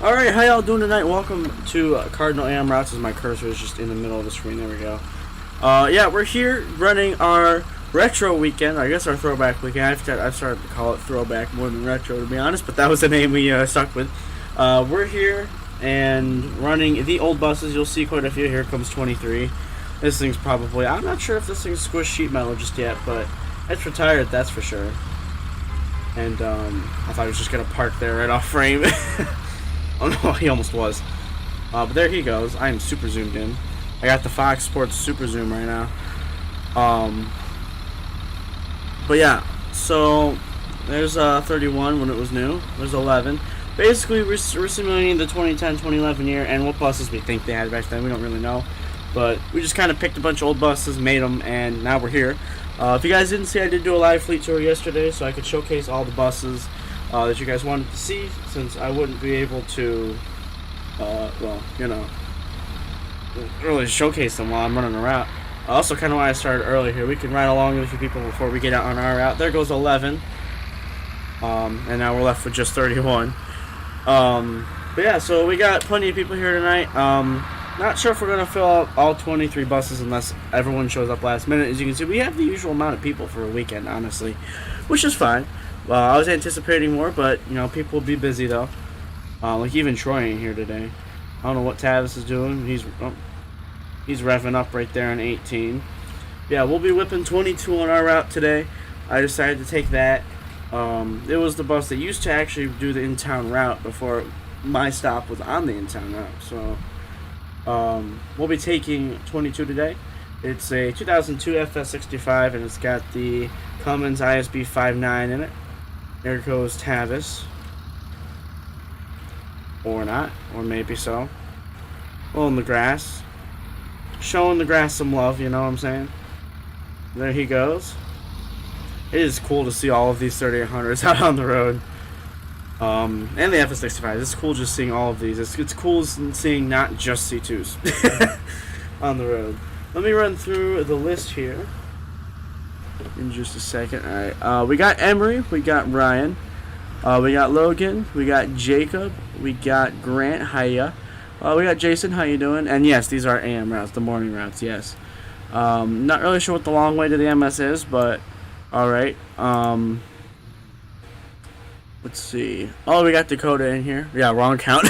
Alright, how y'all doing tonight? Welcome to Cardinal AM Routes. As my cursor is just in the middle of the screen. There we go. Yeah, we're here running our retro weekend. I guess our throwback weekend. I've started to call it throwback more than retro, to be honest, but that was the name we stuck with. We're here and running the old buses. You'll see quite a few. Here comes 23. This thing's probably, I'm not sure if this thing's squished sheet metal just yet, but it's retired, that's for sure. And I thought he was just going to park there right off frame. Oh no, he almost was. But there he goes. I am super zoomed in. I got the Fox Sports Super Zoom right now. But yeah, so there's 31 when it was new. There's 11. Basically, we're simulating the 2010, 2011 year, and what buses we think they had back then. We don't really know. But we just kind of picked a bunch of old buses, made them, and now we're here. If you guys didn't see, I did do a live fleet tour yesterday, so I could showcase all the buses that you guys wanted to see, since I wouldn't be able to, well, you know, really showcase them while I'm running a route. Also, kind of why I started early here. We can ride along with a few people before we get out on our route. There goes 11, and now we're left with just 31. But yeah, so we got plenty of people here tonight. Not sure if we're going to fill out all 23 buses unless everyone shows up last minute. As you can see, we have the usual amount of people for a weekend, honestly, which is fine. I was anticipating more, but, you know, people will be busy, though. Like, even Troy ain't here today. I don't know what Tavis is doing. He's revving up right there on 18. Yeah, we'll be whipping 22 on our route today. I decided to take that. It was the bus that used to actually do the in-town route before my stop was on the in-town route. So, we'll be taking 22 today. It's a 2002 FS65, and it's got the Cummins ISB 5.9 in it. There goes Tavis. Or not. Or maybe so. Well, in the grass. Showing the grass some love, you know what I'm saying? There he goes. It is cool to see all of these 3800s out on the road. And the FS65. It's cool just seeing all of these. It's cool seeing not just C2s on the road. Let me run through the list here in just a second. Alright, we got Emery, we got Ryan, we got Logan, we got Jacob, we got Grant, hiya. We got Jason, how you doing? And yes, these are AM routes, the morning routes, yes. Not really sure what the long way to the MS is, but alright. Let's see. Oh, we got Dakota in here. Yeah, wrong count.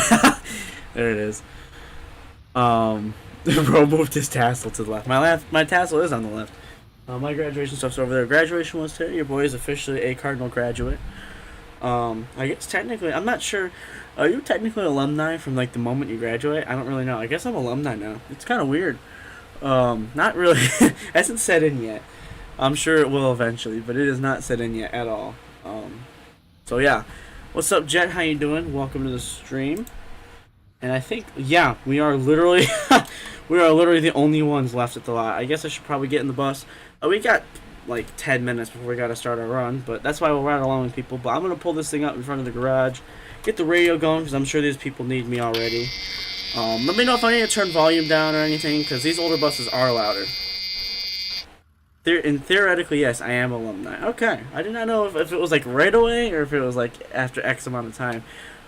There it is. Bro moved his tassel to the left. My tassel is on the left. My graduation stuff's over there. Graduation was today. Your boy is officially a Cardinal graduate. I guess technically, I'm not sure. Are you technically alumni from like the moment you graduate? I don't really know. I guess I'm alumni now. It's kind of weird. Not really. Hasn't set in yet. I'm sure it will eventually, but it is not set in yet at all. So yeah. What's up, Jet? How you doing? Welcome to the stream. And I think, yeah, we are literally the only ones left at the lot. I guess I should probably get in the bus. We got like 10 minutes before we got to start our run, but that's why we'll ride along with people. But I'm going to pull this thing up in front of the garage, get the radio going, because I'm sure these people need me already. Let me know if I need to turn volume down or anything, because these older buses are louder. And theoretically, yes, I am alumni. Okay, I did not know if it was like right away, or if it was like after X amount of time.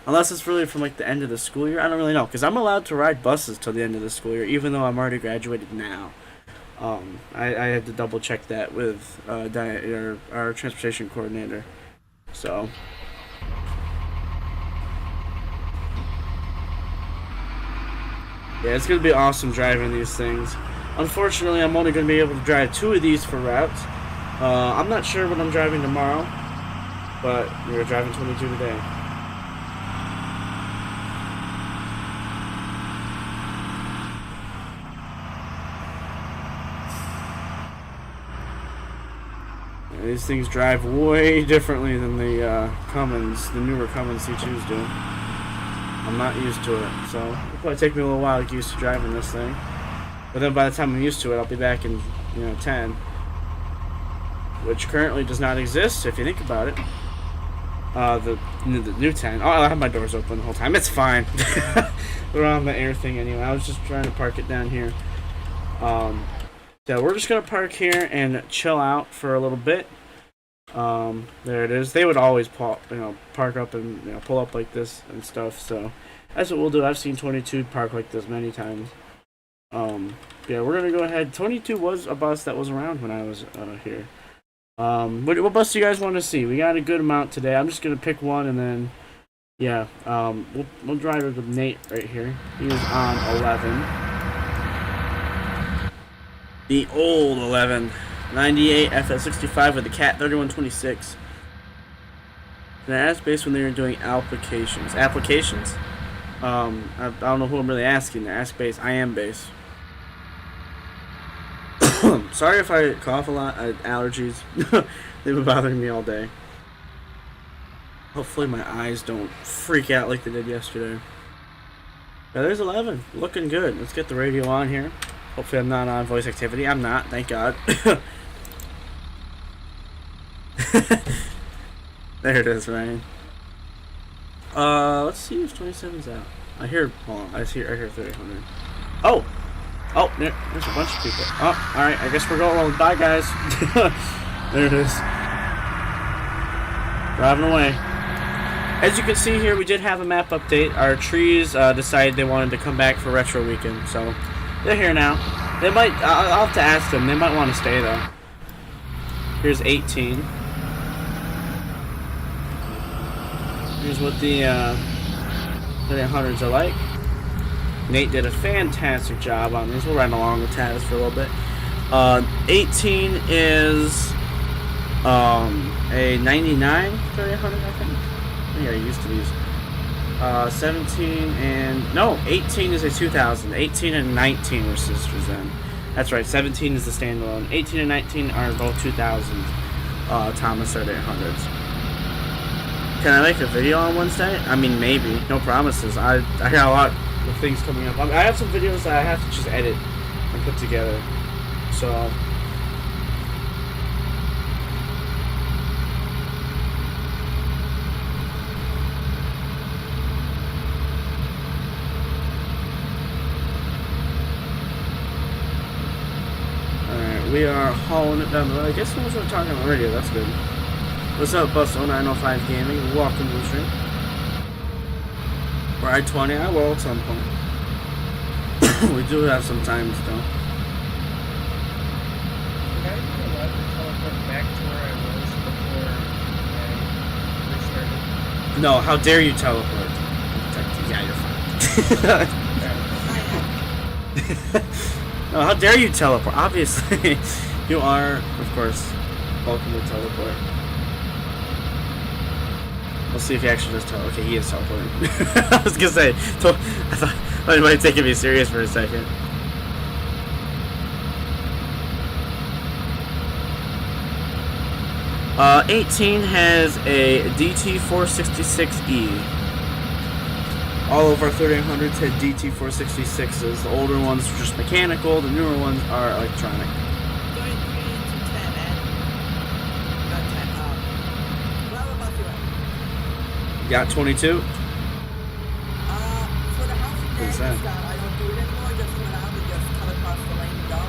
Unless it's really from like the end of the school year, I don't really know, because I'm allowed to ride buses till the end of the school year, even though I'm already graduated now. I had to double check that with our transportation coordinator. So yeah, it's gonna be awesome driving these things. Unfortunately, I'm only gonna be able to drive 2 of these for routes. I'm not sure what I'm driving tomorrow, but we're driving 22 today. These things drive way differently than the Cummins, the newer Cummins C2s do. I'm not used to it, so it'll probably take me a little while to get used to driving this thing. But then by the time I'm used to it, I'll be back in, 10. Which currently does not exist, if you think about it. The new 10. Oh, I have my doors open the whole time. It's fine. We're on the air thing anyway. I was just trying to park it down here. Yeah, we're just going to park here and chill out for a little bit. There it is. They would always park up and pull up like this and stuff. So That's what we'll do. I've seen 22 park like this many times. Yeah, we're gonna go ahead. 22 was a bus that was around when I was here. What bus do you guys want to see? We got a good amount today. I'm just gonna pick one and then, yeah, we'll drive it with Nate right here. He is on 11. The old 11. 98 FS65 with the Cat 3126. And I asked base when they were doing applications. Applications? I don't know who I'm really asking. Ask base. I am base. Sorry if I cough a lot. Allergies. They've been bothering me all day. Hopefully my eyes don't freak out like they did yesterday. Yeah, there's 11. Looking good. Let's get the radio on here. Hopefully I'm not on voice activity. I'm not. Thank God. There it is, Ryan. Let's see if 27's out. I hear 300. Oh! Oh, there's a bunch of people. Oh, alright, I guess we're going. Bye, guys. There it is. Driving away. As you can see here, we did have a map update. Our trees decided they wanted to come back for Retro Weekend, so they're here now. They might, I'll have to ask them. They might want to stay, though. Here's 18. Here's what the 800s are like. Nate did a fantastic job on this. We'll run along with Taz for a little bit. 18 is a 99 3800, I think. Yeah, I used to these. 17 and no, 18 is a 2000. 18 and 19 were sisters then. That's right. 17 is the standalone. 18 and 19 are both 2000 Thomas 3800s. Can I make a video on Wednesday? I mean, maybe. No promises. I got a lot of things coming up. I have some videos that I have to just edit and put together. So alright, we are hauling it down the road. I guess someone's talking on the radio. That's good. What's up, Bus 0905 Gaming? Welcome to the stream. Ride 20, I will at some point. We do have some time still. Can I be allowed to teleport back to where I was before I restarted? No, how dare you teleport? Yeah, you're fine. No, how dare you teleport? Obviously, you are, of course, welcome to teleport. We'll see if he actually does teleport. Okay, he is teleporting. I was gonna say, I thought he might have taken me serious for a second. Uh, 18 has a DT466E. All of our 3800s had DT466s. The older ones are just mechanical. The newer ones are electronic. Got 22? For the house that? I don't do it anymore, just when I would just cut across the lane and go.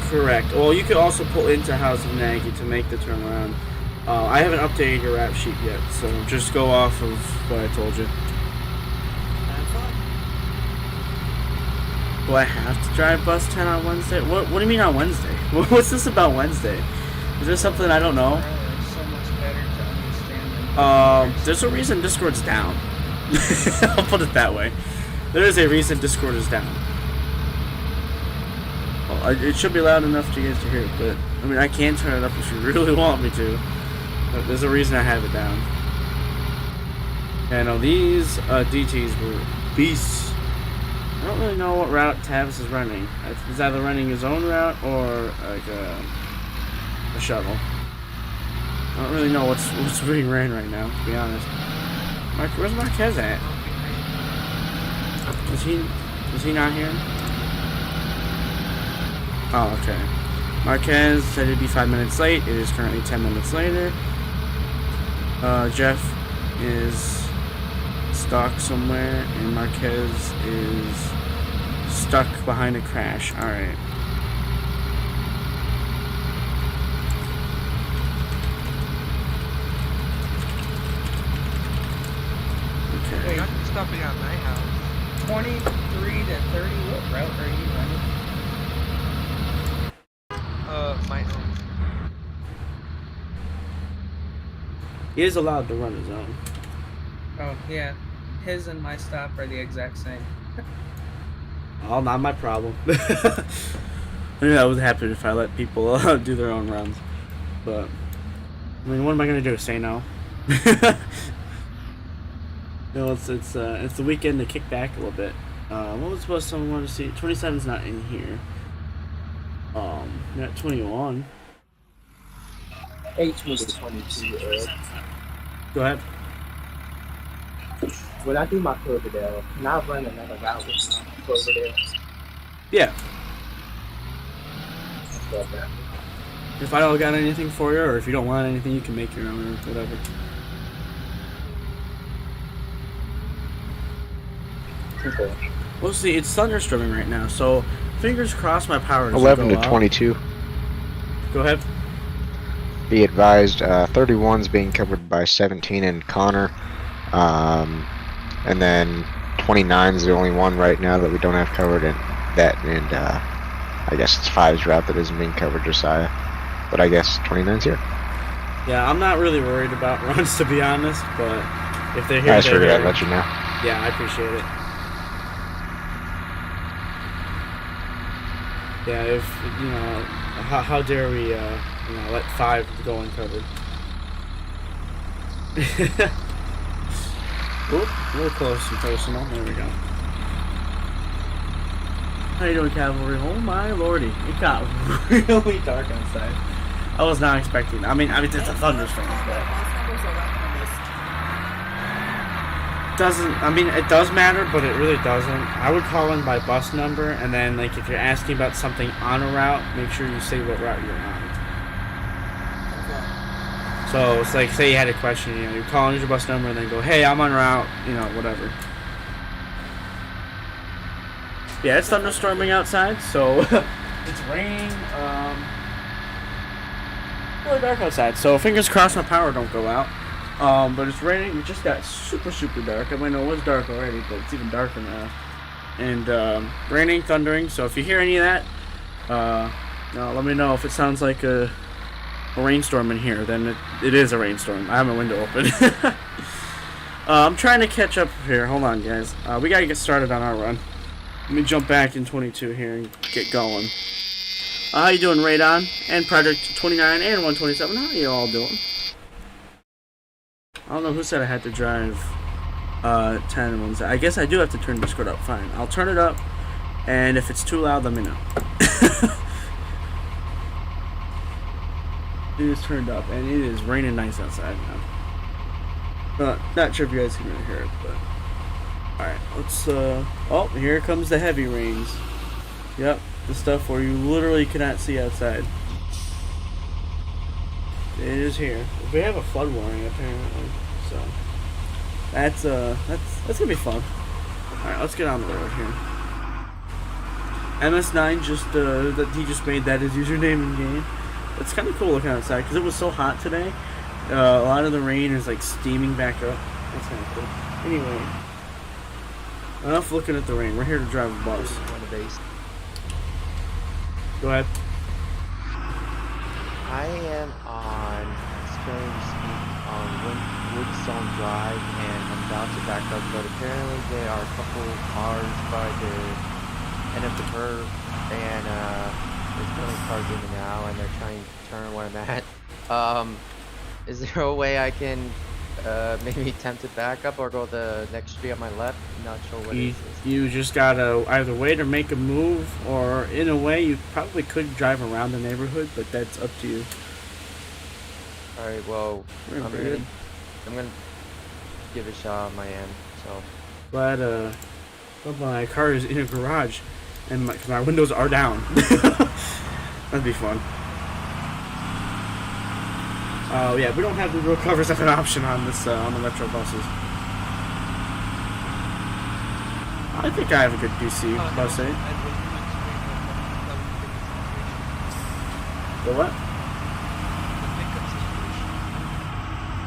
Correct. Well, you could also pull into House of Nagy to make the turnaround. I haven't updated your rap sheet yet, so just go off of what I told you. That's fine. Do I have to drive bus 10 on Wednesday? What do you mean on Wednesday? What's this about Wednesday? Is there something I don't know? It's so much better to understand. There's a reason Discord's down. I'll put it that way. There is a reason Discord is down. Well, it should be loud enough for you guys to hear it, but I mean, I can turn it up if you really want me to. But there's a reason I have it down. And these DTs were beasts. I don't really know what route Tavis is running. He's either running his own route or like a shuttle. I don't really know what's being ran right now, to be honest. Where's Marquez at? Is he not here? Oh, okay. Marquez said it'd be 5 minutes late. It is currently 10 minutes later. Jeff is stuck somewhere, and Marquez is stuck behind a crash. Alright. Hey, I'm stuck behind my house. 23 to 30. What route are you running? My own. He is allowed to run his own. Oh, yeah. His and my stop are the exact same. Oh, not my problem. I mean, I would happen if I let people do their own runs. But, I mean, what am I going to do? Say no? No, it's the weekend to kick back a little bit. What was supposed someone wanted to see? 27's not in here. You're at 21. H was 22, Eric. Go ahead. When I do my Cloverdale, can I run another route with my Cloverdale? Yeah. Love that. If I don't got anything for you, or if you don't want anything, you can make your own or whatever. Okay. We'll see. It's thunderstorming right now, so fingers crossed my power doesn't 11 go to out. 22. Go ahead. Be advised, 31's being covered by 17 and Connor. And then 29 is the only one right now that we don't have covered, and I guess it's 5's route that isn't being covered, Josiah. But I guess 29's here. Yeah, I'm not really worried about runs, to be honest, but if they're here, I just they're figured I'd here. let you know. Yeah, I appreciate it. Yeah, if, you know, how dare we, let 5 go uncovered. Oop, a little close and personal. There we go. How you doing, Cavalry? Oh my lordy, it got really dark outside. I was not expecting. I mean, it's a thunderstorm, but it does matter, but it really doesn't. I would call in by bus number, and then like if you're asking about something on a route, make sure you say what route you're on. So it's like, say you had a question, you call in your bus number, and then go, hey, I'm on route, whatever. Yeah, it's thunderstorming outside, so it's raining. Really dark outside, so fingers crossed my power don't go out. But it's raining. It just got super dark. I mean, it was dark already, but it's even darker now. And raining, thundering. So if you hear any of that, let me know. If it sounds like a rainstorm in here, then it is a rainstorm. I have my window open. I'm trying to catch up here. Hold on, guys. We gotta get started on our run. Let me jump back in 22 here and get going. How you doing, Radon? And Project 29 and 127? How you all doing? I don't know who said I had to drive 10 and 1. I guess I do have to turn Discord up. Fine. I'll turn it up, and if it's too loud, let me know. It is turned up, and it is raining nice outside now. Not sure if you guys can really hear it, but... Alright, let's, oh, here comes the heavy rains. Yep, the stuff where you literally cannot see outside. It is here. We have a flood warning apparently, so that's gonna be fun. All right, let's get on the road here. MS9 he just made that his username in game. It's kind of cool looking outside because it was so hot today. A lot of the rain is like steaming back up. That's kind of cool. Anyway, enough looking at the rain. We're here to drive a bus. Go ahead. I am on Strange on Woodstone Drive, and I'm about to back up, but apparently there are a couple cars by the end of the curve, and there's plenty of cars in and out, and they're trying to turn where I'm at. Is there a way I can maybe attempt to back up or go the next street on my left? I'm not sure what it is. You just gotta either wait or make a move, or in a way you probably could drive around the neighborhood, but that's up to you. Alright, well, I'm gonna give it a shot on my end, so. Glad my car is in a garage, and my windows are down. That'd be fun. Yeah, we don't have the real covers as an option on this on the retro buses. I think I have a good DC bus 8. The what?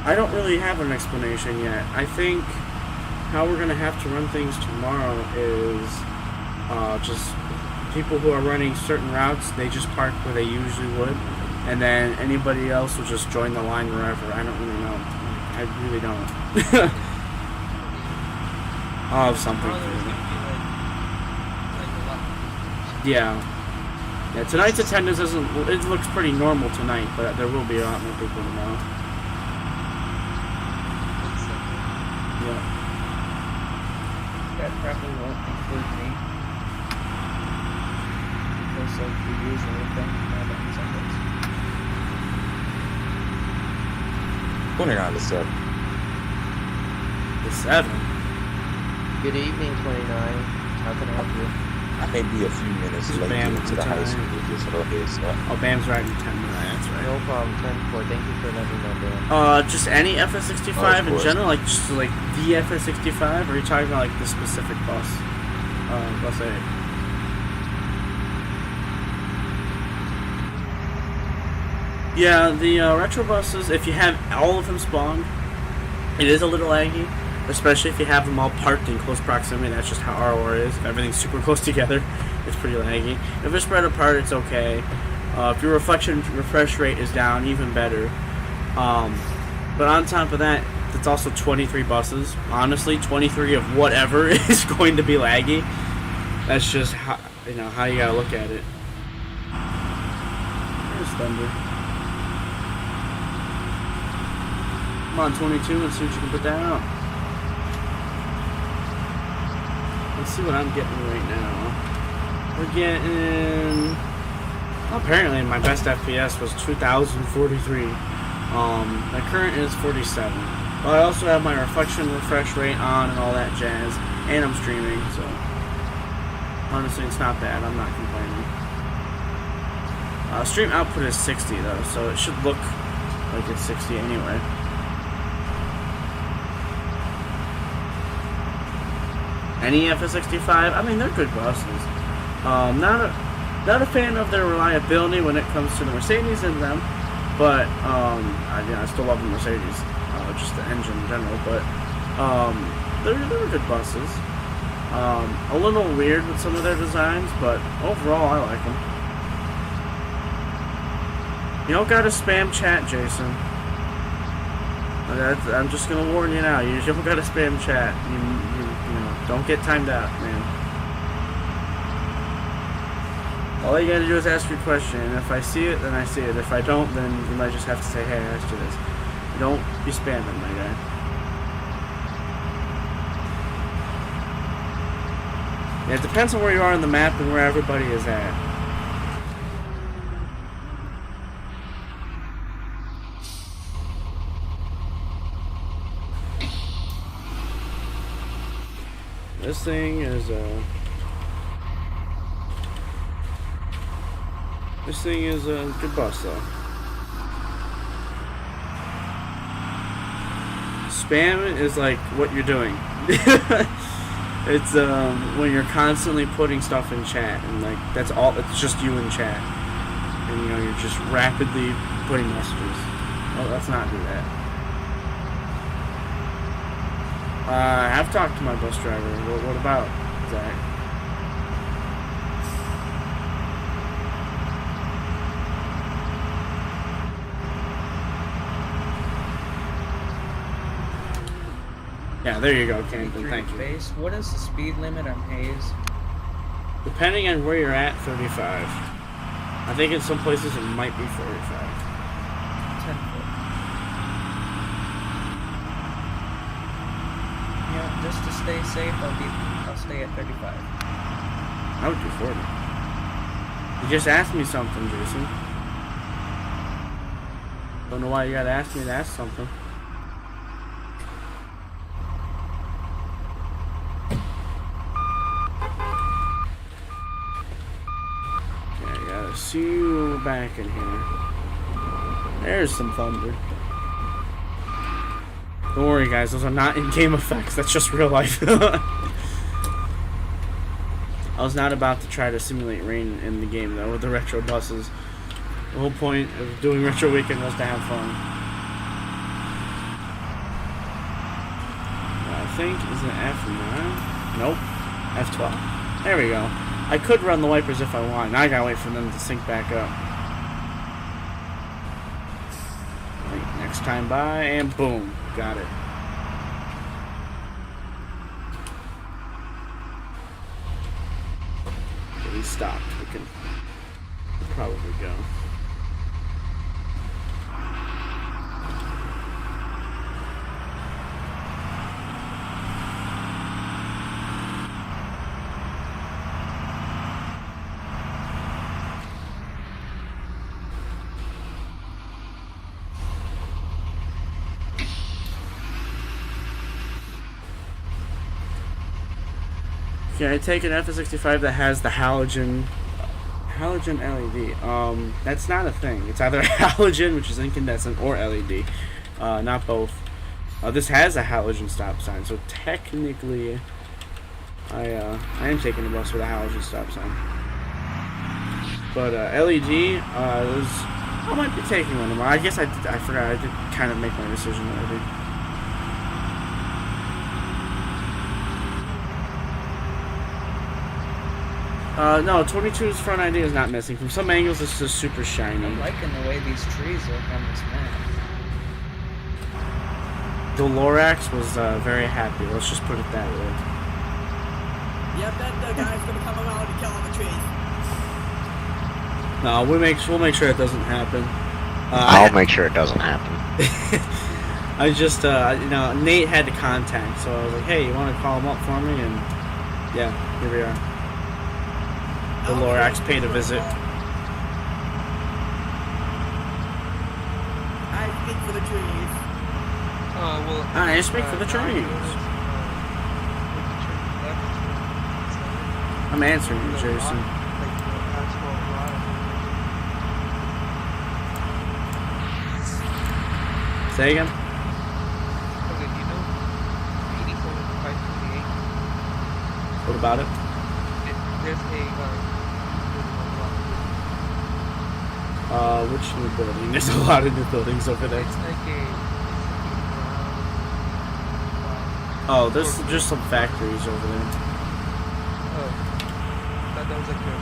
I don't really have an explanation yet. I think how we're gonna have to run things tomorrow is just people who are running certain routes, they just park where they usually would, and then anybody else will just join the line wherever. I don't really know. I really don't. I'll have something for you. Yeah. Yeah, tonight's attendance isn't, it looks pretty normal tonight, but there will be a lot more people tomorrow. Yeah. That probably won't include me. Because of the usual thing on Sundays. 29 to 7. The 7. Good evening, 29. How can I help you? I may be a few minutes late Bam getting to the high tonight. school. Just a little heads up. Oh, Bam's riding 10 tonight, that's right. No problem, 10-4. Thank you for letting me know, Dan. Just any FS65 Oh, of in course. general, like just like the FS65, or are you talking about like the specific bus? Bus 8. Yeah, the retro buses, if you have all of them spawned, it is a little laggy, especially if you have them all parked in close proximity. That's just how ROR is. If everything's super close together, it's pretty laggy. If they're spread apart, it's okay. If your refresh rate is down, even better. But on top of that, it's also 23 buses. Honestly, 23 of whatever is going to be laggy. That's just how you gotta look at it. There's Thunder. Come on, 22. Let's see what you can put that out. Let's see what I'm getting right now. We're getting. Apparently, my best FPS was 2,043. My current is 47. But I also have my refresh rate on and all that jazz, and I'm streaming, so honestly, it's not bad. I'm not complaining. Stream output is 60 though, so it should look like it's 60 anyway. Any FS65, I mean, they're good buses. Not a fan of their reliability when it comes to the Mercedes in them, but I still love the Mercedes, just the engine in general. But they're good buses. A little weird with some of their designs, but overall I like them. You don't gotta spam chat, Jason. I'm just gonna warn you now. You don't gotta spam chat. You know, don't get timed out, man. All you gotta do is ask your question, and if I see it, then I see it. If I don't, then you might just have to say, hey, I asked you this. Don't be spamming, my guy. Yeah, it depends on where you are on the map and where everybody is at. This thing is a good bus though. Spam is like what you're doing. It's when you're constantly putting stuff in chat, and like that's all. It's just you in chat, and you know you're just rapidly putting messages. Oh, let's not do that. I have talked to my bus driver. What about Zach? Yeah, there you go, Camden. Thank you. Base. What is the speed limit on Hayes? Depending on where you're at, 35. I think in some places it might be 45. 10 foot. Yeah, just to stay safe, I'll stay at 35. I would do 40. You just asked me something, Jason. Don't know why you gotta ask me to ask something. Okay, I gotta see you back in here. There's some thunder. Don't worry, guys. Those are not in-game effects. That's just real life. I was not about to try to simulate rain in the game, though, with the retro buses. The whole point of doing Retro Weekend was to have fun. think, is it F9? Nope. F12. There we go. I could run the wipers if I want. Now I gotta wait for them to sync back up. Right, next time by, and boom. Got it. Okay, he's stopped. We can probably go. Yeah, I take an F65 that has the halogen LED. That's not a thing. It's either halogen, which is incandescent, or LED. Not both. This has a halogen stop sign, so technically, I am taking the bus with a halogen stop sign. But LED, I might be taking one tomorrow. I guess I forgot. I did kind of make my decision already. No, 22's front ID is not missing. From some angles, it's just super shiny. I'm liking the way these trees look on this map. The Lorax was very happy. Let's just put it that way. Yep, that guy's gonna come around and kill all the trees. No, we'll make sure it doesn't happen. I'll make sure it doesn't happen. I just, you know, Nate had to contact, so I was like, hey, you want to call him up for me? And yeah, here we are. The Lorax paid a visit. I speak for the trees. Well, I speak for the trees. I'm answering you, Jason. Say again? Okay, do you know 84-528? What about it? There's Which new building? There's a lot of new buildings over there. it's like a Oh, there's just some factories over there. oh, I thought that was like your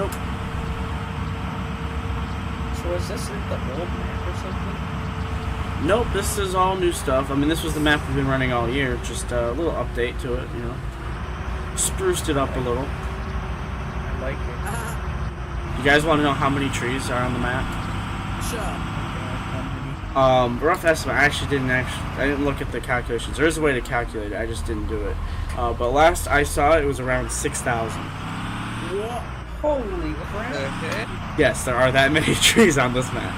Yep. So is this like the old map or something? Nope, this is all new stuff. I mean, this was the map we've been running all year. Just a little update to it, you know. Spruced it up a little. I like it. You guys want to know how many trees are on the map? Sure. Rough estimate. I didn't look at the calculations. There is a way to calculate it. I just didn't do it. But last I saw it was around 6,000. What? Holy crap. Okay. Yes, there are that many trees on this map.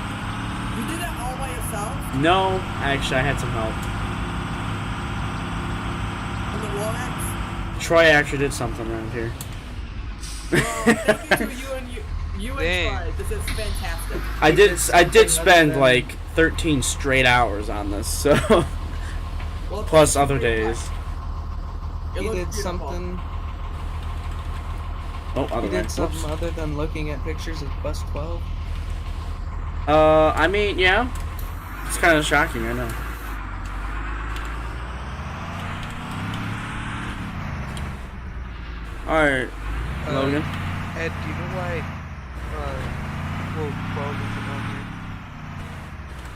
You did that all by yourself? No, actually, I had some help. On the Lorax? Troy actually did something around here. Well, thank you to you and Dang. Troy. This is fantastic. I did spend like 13 straight hours on this, so Well, plus thank you other for your days. time. It He looks did beautiful. something. Oh, He other did way. something Whoops. other than looking at pictures of bus 12. I mean, yeah, it's kind of shocking, I know. All right, Logan. Ed, do you know why? Well, 12 isn't on here?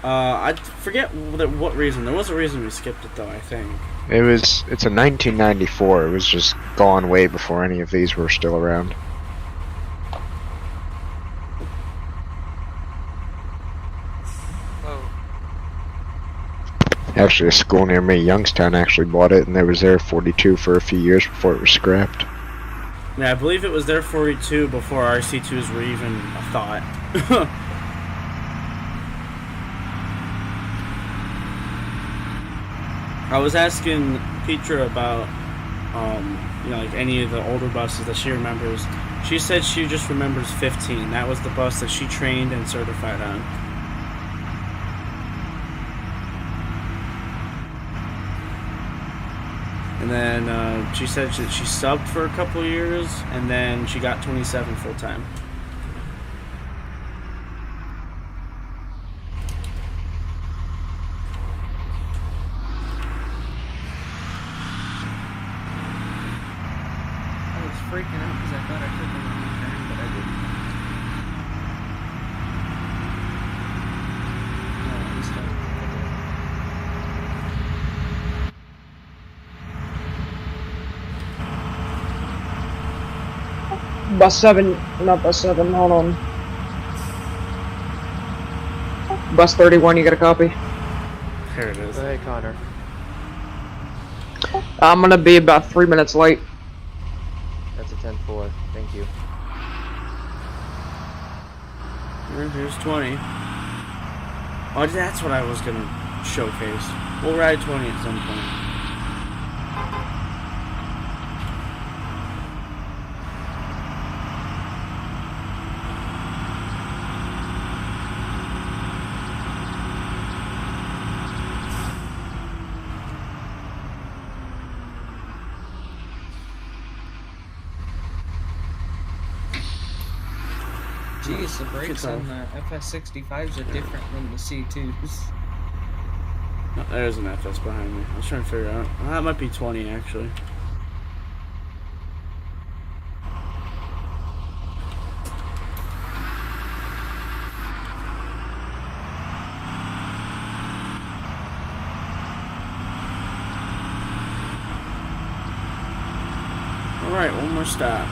I forget what reason. There was a reason we skipped it, though. I think. It's a 1994. It was just gone way before any of these were still around. Oh, Actually, a school near me, Youngstown, actually bought it, and they was there 42 for a few years before it was scrapped. Yeah, I believe it was there 42 before RC2s were even a thought. I was asking Petra about, you know, like any of the older buses that she remembers. She said she just remembers 15. That was the bus that she trained and certified on. And then she said that she subbed for a couple years, and then she got 27 full time. freaking out because I thought I took a wrong turn, but I didn't. No, I was done. Bus 7, not bus 7, hold on. Bus 31, you got a copy? Here it is. Go ahead, Connor. I'm gonna be about 3 minutes late. That's a 10-4. Thank you. Here's 20. Oh, that's what I was gonna showcase. We'll ride 20 at some point. Geez, the brakes on the FS65s are different than the C2s. Oh, there's an FS behind me. I was trying to figure out. Oh, that might be 20 actually. Alright, one more stop.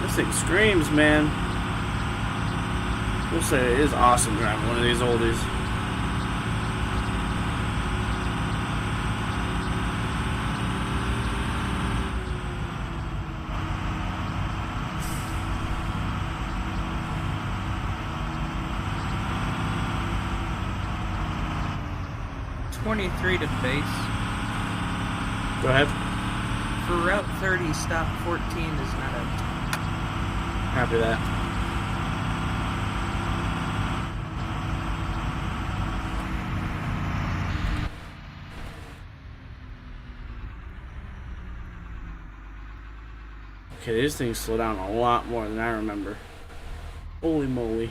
This thing screams, man. We'll say it is awesome driving one of these oldies. .23 to base. Go ahead. For Route 30, stop 14 is not a... Happy with that. Okay, these things slow down a lot more than I remember. Holy moly.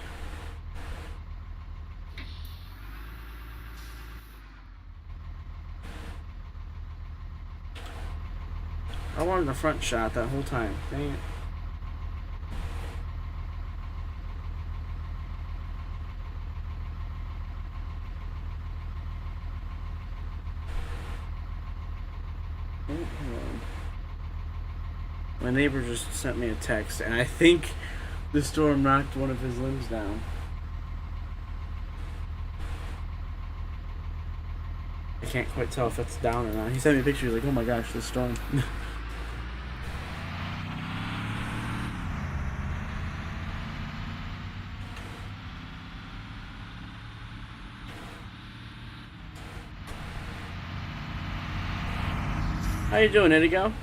I wanted the front shot that whole time. Dang it. Oh, hold on. My neighbor just sent me a text, and I think the storm knocked one of his limbs down. I can't quite tell if that's down or not. He sent me a picture. He's like, "Oh my gosh, the storm." How you doing, Indigo?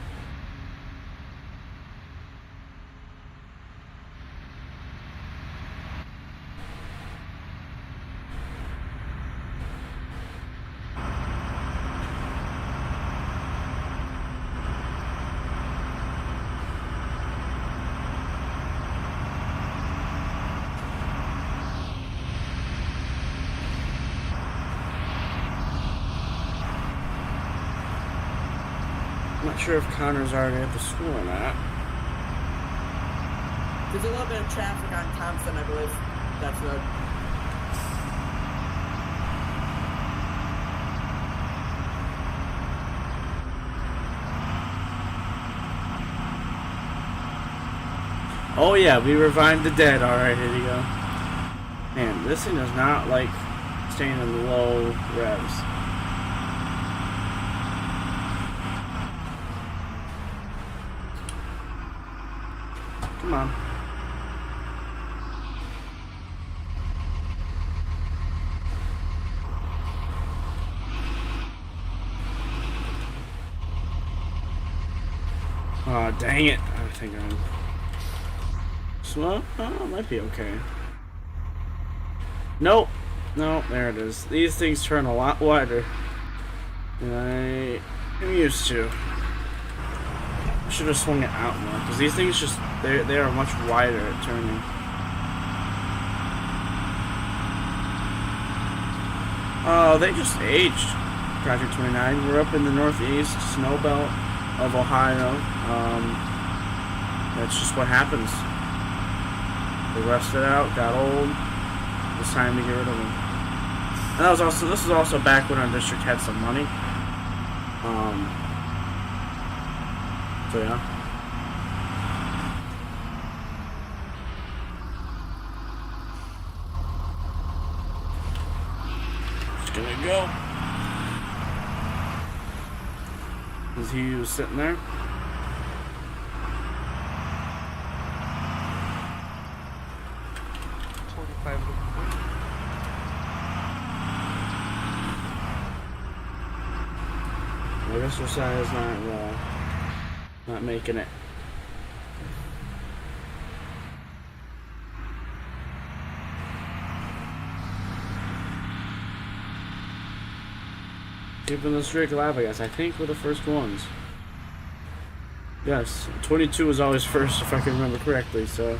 I'm not sure if Connor's already at the school or not. There's a little bit of traffic on Thompson, I believe. That's road. Oh yeah, we revived the dead. Alright, here you go. Man, this thing does not like staying in low revs. Come on. Oh, dang it. I think I'm slow. Oh, it might be okay. Nope. Nope, there it is. These things turn a lot wider. I am used to. I should have swung it out more, because these things just, they are much wider at turning. Oh, they just aged. Project 29. We're up in the northeast snow belt of Ohio. That's just what happens. They rusted out, got old. It was time to get rid of them. And this was also back when our district had some money. So yeah. Just gonna go. As he was sitting there. I guess Josiah's not making it. Keeping the streak alive, I guess. I think we're the first ones. Yes, 22 was always first, if I can remember correctly, so.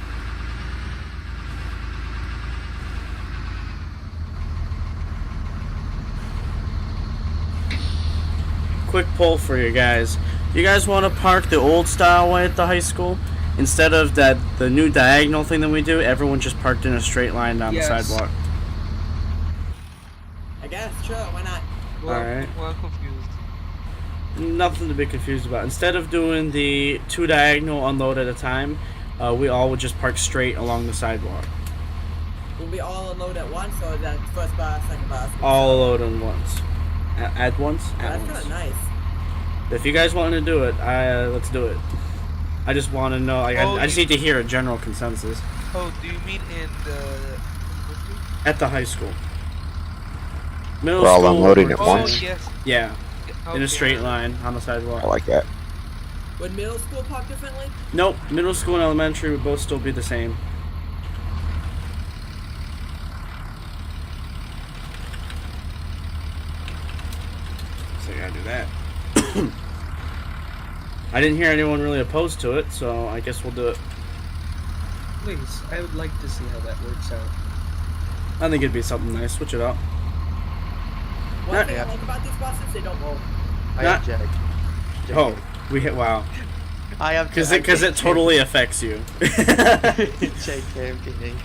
Quick poll for you guys. You guys want to park the old style way at the high school? Instead of the new diagonal thing that we do, everyone just parked in a straight line down the sidewalk. I guess, sure, why not? Alright. Well, confused. Nothing to be confused about. Instead of doing the two diagonal unload at a time, we all would just park straight along the sidewalk. Will we all unload at once, or is that first bus, second bus? All load at once. At once? At That's kind once. of nice. If you guys want to do it, let's do it. I just want to know, like, I just need to hear a general consensus. Oh, do you mean in the... At the high school. Middle We're all school, unloading at Oh, once? yes. Yeah, in Okay. a straight line on the sidewalk. I like that. Would middle school park differently? Nope, middle school and elementary would both still be the same. So I gotta do that. I didn't hear anyone really opposed to it, so I guess we'll do it. Please, I would like to see how that works out. I think it'd be something nice. Switch it up. One Not- thing I like about these buses, they don't roll. I Not- object. Oh, we hit wow. I object. Because it totally affects you. JK, I'm kidding.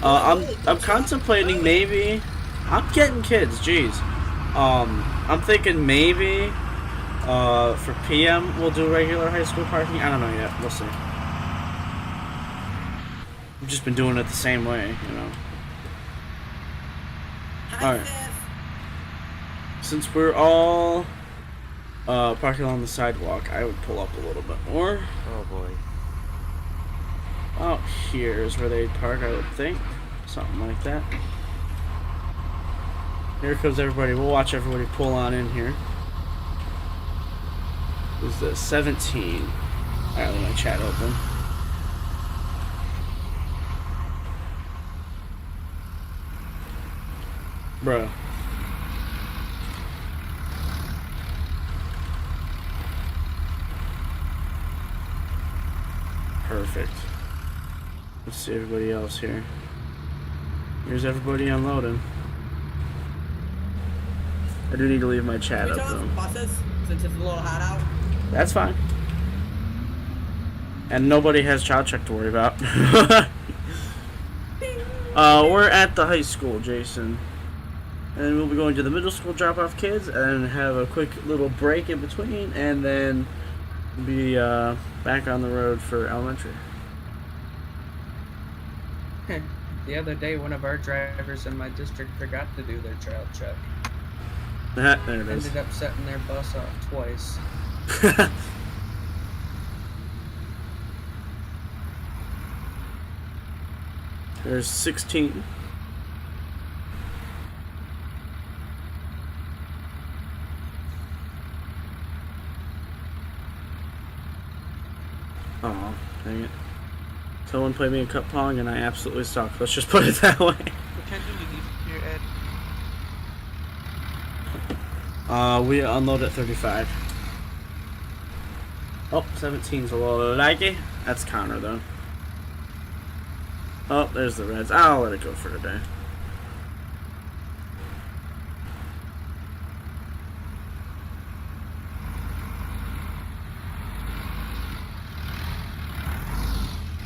I'm contemplating maybe. I'm getting kids. Jeez. I'm thinking maybe. For PM we'll do regular high school parking. I don't know yet. We'll see. We've just been doing it the same way, you know. Hi, Alright. sis. Since we're all parking on the sidewalk, I would pull up a little bit more. Oh boy. Out here is where they'd park, I would think. Something like that. Here comes everybody. We'll watch everybody pull on in here. This is the 17. Alright, let my chat open. Bruh. Perfect. Let's see everybody else here. Here's everybody unloading. I do need to leave my chat Can we up turn on though. some buses, since it's a little hot out? That's fine. And nobody has child check to worry about. We're at the high school, Jason. And we'll be going to the middle school drop off kids and have a quick little break in between and then be back on the road for elementary. The other day, one of our drivers in my district forgot to do their child check. There it is. Ended up setting their bus off twice. There's 16. Oh, dang it. Someone played me a cup pong and I absolutely suck. Let's just put it that way. What time do we leave here, Ed? We unload at 35. Oh, 17's a little laggy. That's Connor, though. Oh, there's the Reds. I'll let it go for today.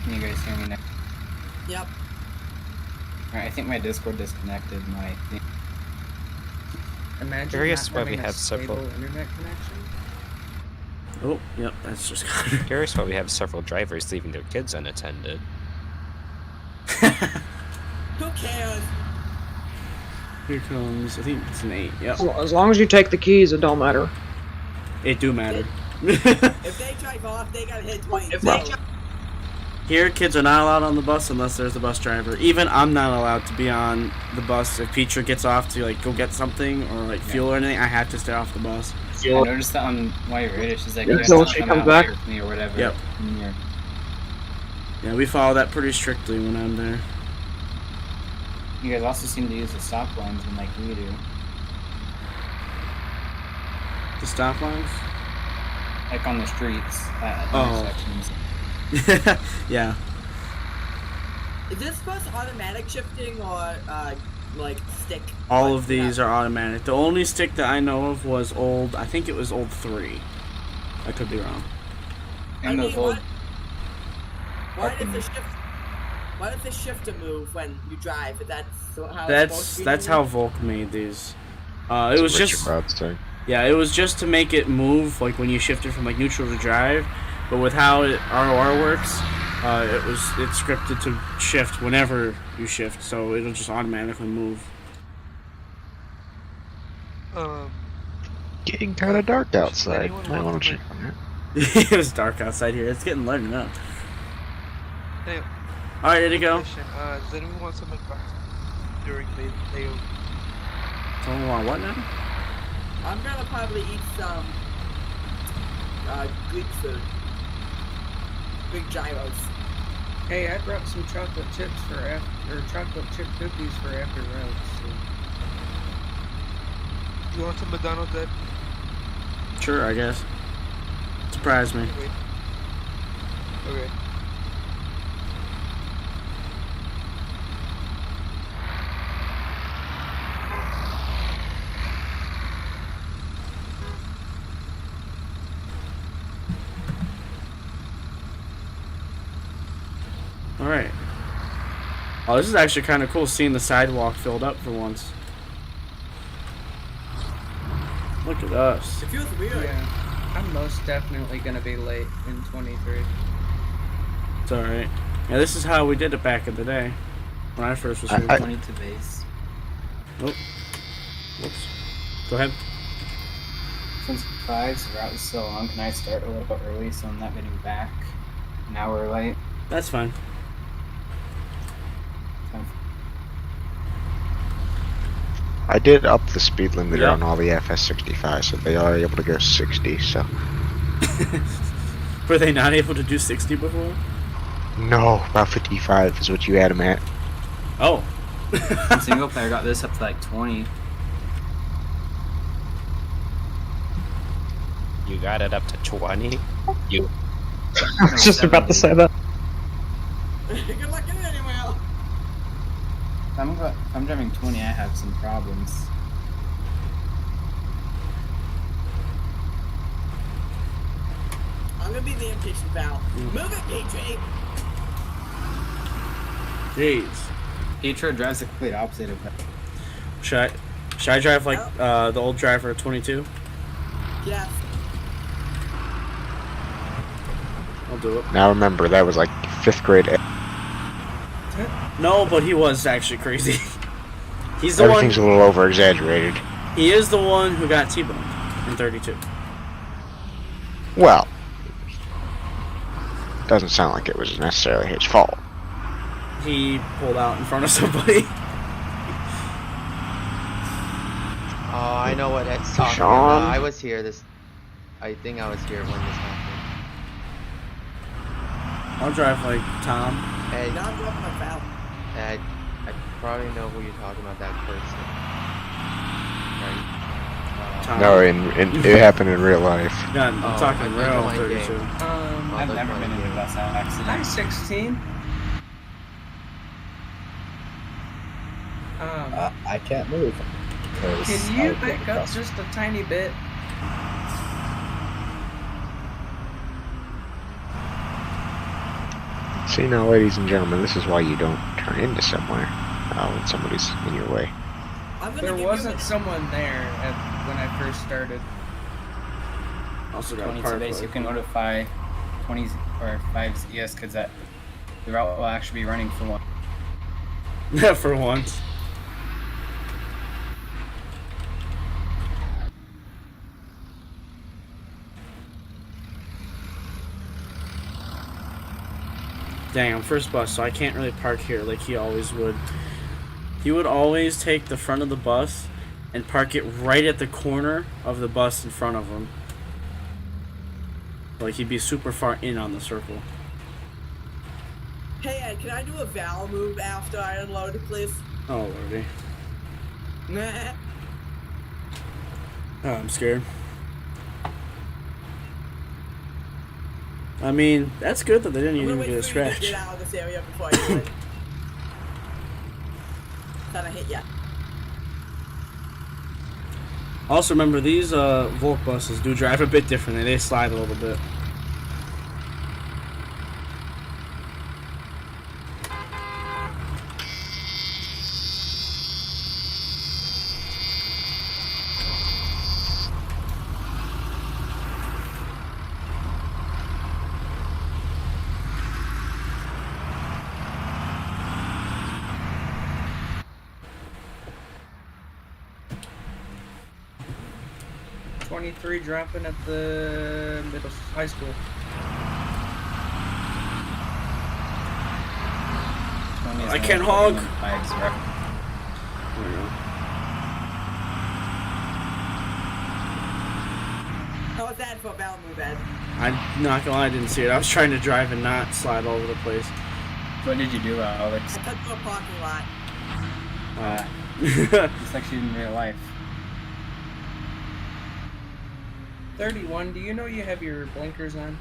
Can you guys hear me now? Yep. Alright, I think my Discord disconnected my thing. Imagine Curious not why having we a have stable several. internet connection. Oh, yep, that's just Connor. Curious why we have several drivers leaving their kids unattended. Who cares? Here comes, I think it's an 8. Yep. As long as you take the keys, it don't matter. It do matter. If they drive off, they gotta hit 20. Here, kids are not allowed on the bus unless there's a bus driver. Even I'm not allowed to be on the bus if Petra gets off to like go get something or like fuel or anything. I have to stay off the bus. I noticed that on why you're British. She's like, Yeah, you guys so don't she come comes out back. here with me or whatever. Yep. when you're- Yeah, we follow that pretty strictly when I'm there. You guys also seem to use the stop lines when like we do. The stop lines? Like on the streets at Oh. intersections. Yeah. Is this bus automatic shifting or like stick? All of these are automatic. The only stick that I know of was old, I think it was old 3. I could be wrong. And those old. Why does the shift? Why does the shifter move when you drive? Is that how? That's how Volk made these. It was just yeah, it was just to make it move like when you shifted from like neutral to drive. But with how ROR works, it's scripted to shift whenever you shift, so it'll just automatically move. Getting kind of dark outside. Might want to check on that. It was dark outside here. It's getting light enough. Hey, All right, ready to go. question, does anyone want some advice during the layover? Someone want what now? I'm gonna probably eat some Greek food. Greek gyros. Hey, I brought some chocolate chips or chocolate chip cookies for after routes. So. You want some McDonald's, Ed? Sure, I guess. Surprise me. Okay. Alright. Oh, this is actually kind of cool seeing the sidewalk filled up for once. Look at us. It feels weird. Yeah, I'm most definitely gonna be late in 23. It's alright. Yeah, this is how we did it back in the day. When I first was here. 20 to base. Oh. Whoops. Go ahead. Since 5's route is so long, can I start a little bit early so I'm not getting back an hour late? That's fine. I did up the speed limiter Yep. on all the FS65, so they are able to go 60, so... Were they not able to do 60 before? No, about 55 is what you had them at. Oh. Single player got this up to like 20. You got it up to 20? You. I was just about to say that. Good luck getting anywhere. If I'm driving 20, I have some problems. I'm gonna be the impatient valve. Move it, PJ. Jeez. Petra drives the complete opposite of that. Should I drive like the old driver 22? Yes. I'll do it. Now remember, that was like 5th grade. No, but he was actually crazy. He's the Everything's one. a little over-exaggerated. He is the one who got T-boned in 32. Well, doesn't sound like it was necessarily his fault. He pulled out in front of somebody. Oh, I know what Ed's talking Sean? about. I was here I think I was here when this happened. I'll drive like Tom. Ed, Now I'm dropping my valve. Ed, I probably know who you're talking about, that person. Right? Tom. No, it happened in real life. Yeah, I'm Oh, talking I thought real you meant 32. game. I've those never money been in a games. bus accident. I'm 16. I can't move. because Can I you would get back up across- just a tiny bit? See now, ladies and gentlemen, this is why you don't turn into somewhere when somebody's in your way. I'm gonna There give wasn't you someone there when I first started. Also got 20 park base, you light. can notify 20 or 5 ES because that the route will actually be running for one. Yeah, for once. Dang, I'm first bus, so I can't really park here like he always would. He would always take the front of the bus and park it right at the corner of the bus in front of him. Like he'd be super far in on the circle. Hey Ed, can I do a Val move after I unload, please? Oh lordy. Nah. Oh, I'm scared. I mean, that's good that they didn't I'm gonna even wait get a for you to scratch. get out of this area before I do it. Then I hit ya. Also remember, these Volk buses do drive a bit differently. They slide a little bit. '23 dropping at the high school. 20 is I now can't 41 hog. flags, right? There we go. How was that for a Val move, Ed? I'm not gonna lie, I didn't see it. I was trying to drive and not slide all over the place. What did you do, Alex? I cut through a parking lot. Just like she did in real life. 31, do you know you have your blinkers on?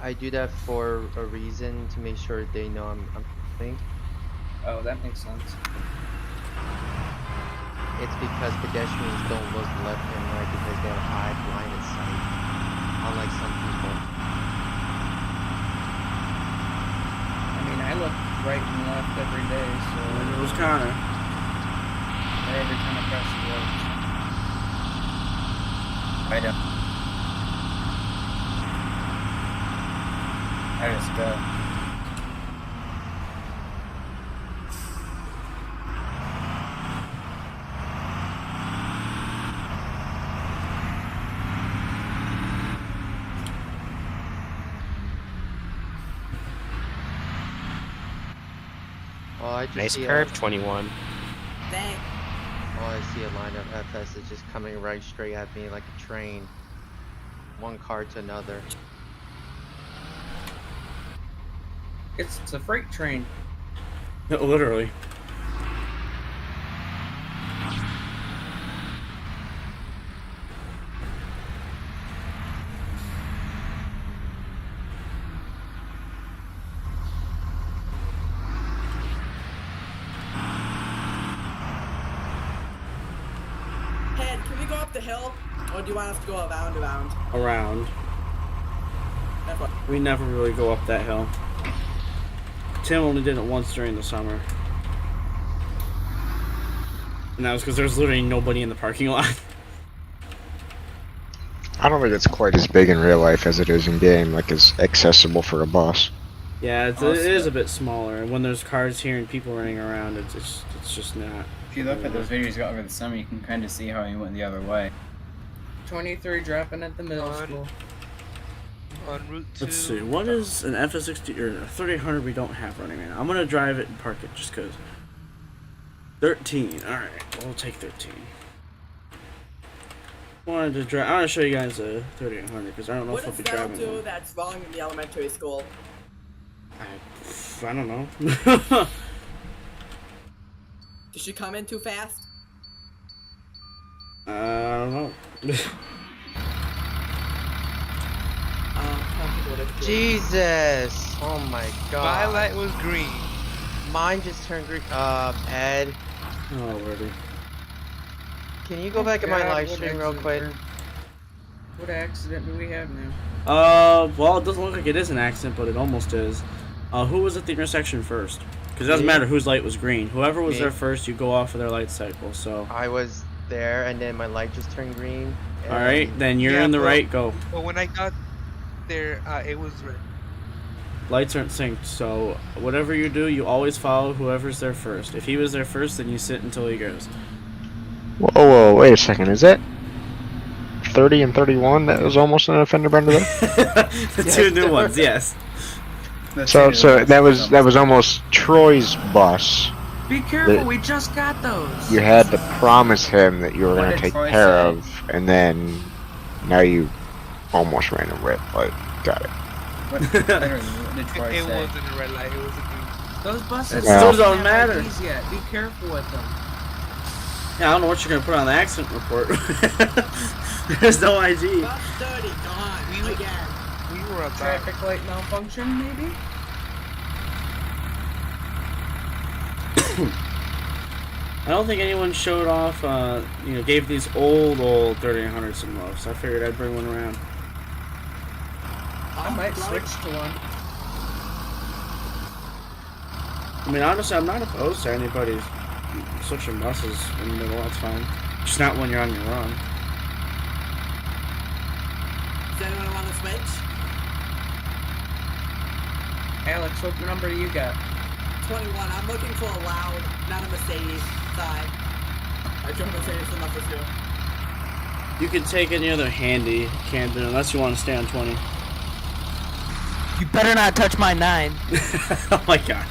I do that for a reason to make sure they know I'm coming. Oh, that makes sense. It's because pedestrians don't look left and right because they have eye blind of sight, unlike some people. I mean, I look right and left every day, so And it was Connor. or every time I cross the road. I don't. I just Oh, I just Nice see curve, 21. Thanks. I see a line of FS is just coming right straight at me like a train. One car to another. It's a freight train. Literally. Hey Ed, can we go up the hill? Or do you want us to go around? Around. That's what. We never really go up that hill. Tim only did it once during the summer. And that was because there's literally nobody in the parking lot. I don't think it's quite as big in real life as it is in game, like it's accessible for a bus. Yeah, it is a bit smaller. And when there's cars here and people running around, it's just not. if you look at those videos you got over the summer, you can kind of see how he went the other way. 23 dropping at the middle school. On Route 2. Let's see, what is an FS60 or a 3800 we don't have running right now? I'm gonna drive it and park it just cause. 13. All right, we'll take 13. I want to show you guys a 3800 because I don't know What if I'll does be Val driving do one. that's wrong in the elementary school? I don't know. Did she come in too fast? I don't know. Jesus! Oh my god. My light was green. Mine just turned green. Ed, Oh, lordy. can you go back in my God, live what stream real quick? accident- What accident do we have now? Well, it doesn't look like it is an accident, but it almost is. Who was at the intersection first? Because it doesn't Me. matter whose light was green. Whoever was Me. there first, you go off of their light cycle, so. I was there, and then my light just turned green. Alright, and- then you're Yeah, in the but- right, go. But when I got there, it was red. Lights aren't synced, so whatever you do, you always follow whoever's there first. If he was there first, then you sit until he goes. Whoa, wait a second. Is that 30 and 31? That was almost an offender bender there? The two new ones, yes. So that was almost Troy's bus. Be careful, That- we just got those. You had to promise him that you were What going to did take Troy care say? of, and then now you almost ran a red light. Got it. What literally, what did Troy It say? wasn't a red light. It was a green. Those buses Well- Still don't matter. IDs yet. Be careful with them. Yeah, I don't know what you're gonna put on the accident report. There's no ID. Bus 30 gone again. We were about. Traffic light malfunction, maybe? I don't think anyone showed off, gave these old 3800s some love, so I figured I'd bring one around. I might switch to one. I mean, honestly, I'm not opposed to anybody switching buses in the middle, that's fine. Just not when you're on your run. Does anyone want to switch? Alex, what number do you got? 21. I'm looking for a loud, not a Mercedes side. I drove Mercedes enough for two. You can take any other handy Camden, unless you want to stay on 20. You better not touch my 9. Oh my god.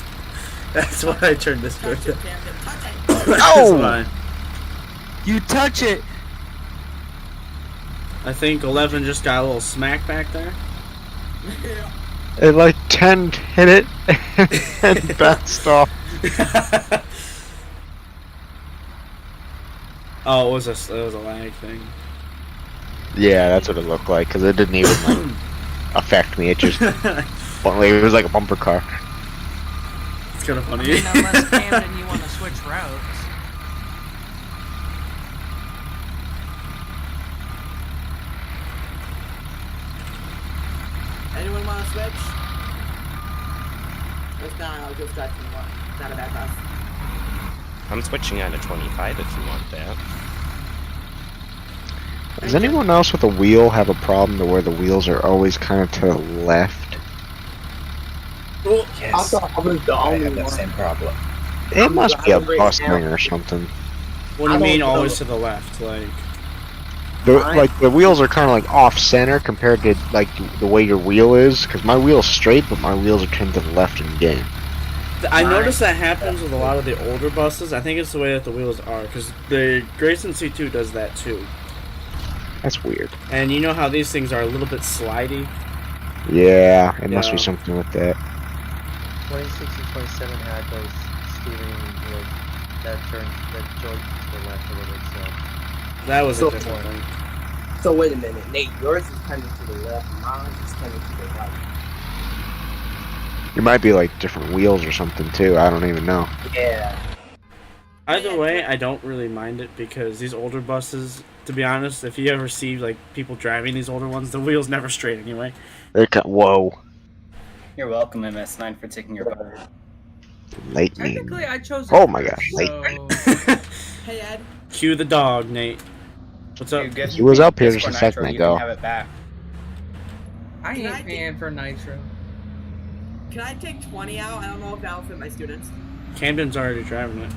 That's why I turned this way. Touch it, Camden. Touch it. That's fine. You touch it. I think 11 just got a little smack back there. It like 10 hit it and bounced off. Oh, it was a lag thing. Yeah, that's what it looked like, because it didn't even like affect me. It just it was like a bumper car. It's kind of I funny. mean, unless Camden, you want to switch routes. Anyone want to switch? If not, I'll just drive 21. Not a bad bus. I'm switching on to 25 if you want that. Does anyone else with a wheel have a problem to where the wheels are always kind of to the left? Oh, I thought I was the I only have that one. same problem. It must be a driving right bus now. thing or something. What do you I mean don't know. always to the left? Like, Like the wheels are kind of like off center compared to like the way your wheel is. Because my wheel's straight, but my wheels are turned to the left in game. I noticed that happens with a lot of the older buses. I think it's the way that the wheels are, because the Grayson C2 does that too. That's weird. And you know how these things are a little bit slidey? Yeah, it must be Yeah. something with that. 26 and 27 had those steering wheels that joint to the left a little bit, so. That was So- a different thing. So wait a minute, Nate. Yours is turning to the left. Mine is turning to the right. It might be like different wheels or something too. I don't even know. Yeah. Either way, I don't really mind it, because these older buses, to be honest, if you ever see like people driving these older ones, the wheel's never straight anyway. Whoa, You're welcome, MS9, for taking your vote. late me. Technically, I chose. Oh it my first, gosh, late. so- Hey, Ed. Cue the dog, Nate. What's up? You get He was up here Discord just a second Nitro, you ago. can have it back. I Can I ain't take- paying for Nitro. Can I take 20 out? I don't know if that'll fit my students. Camden's already driving it.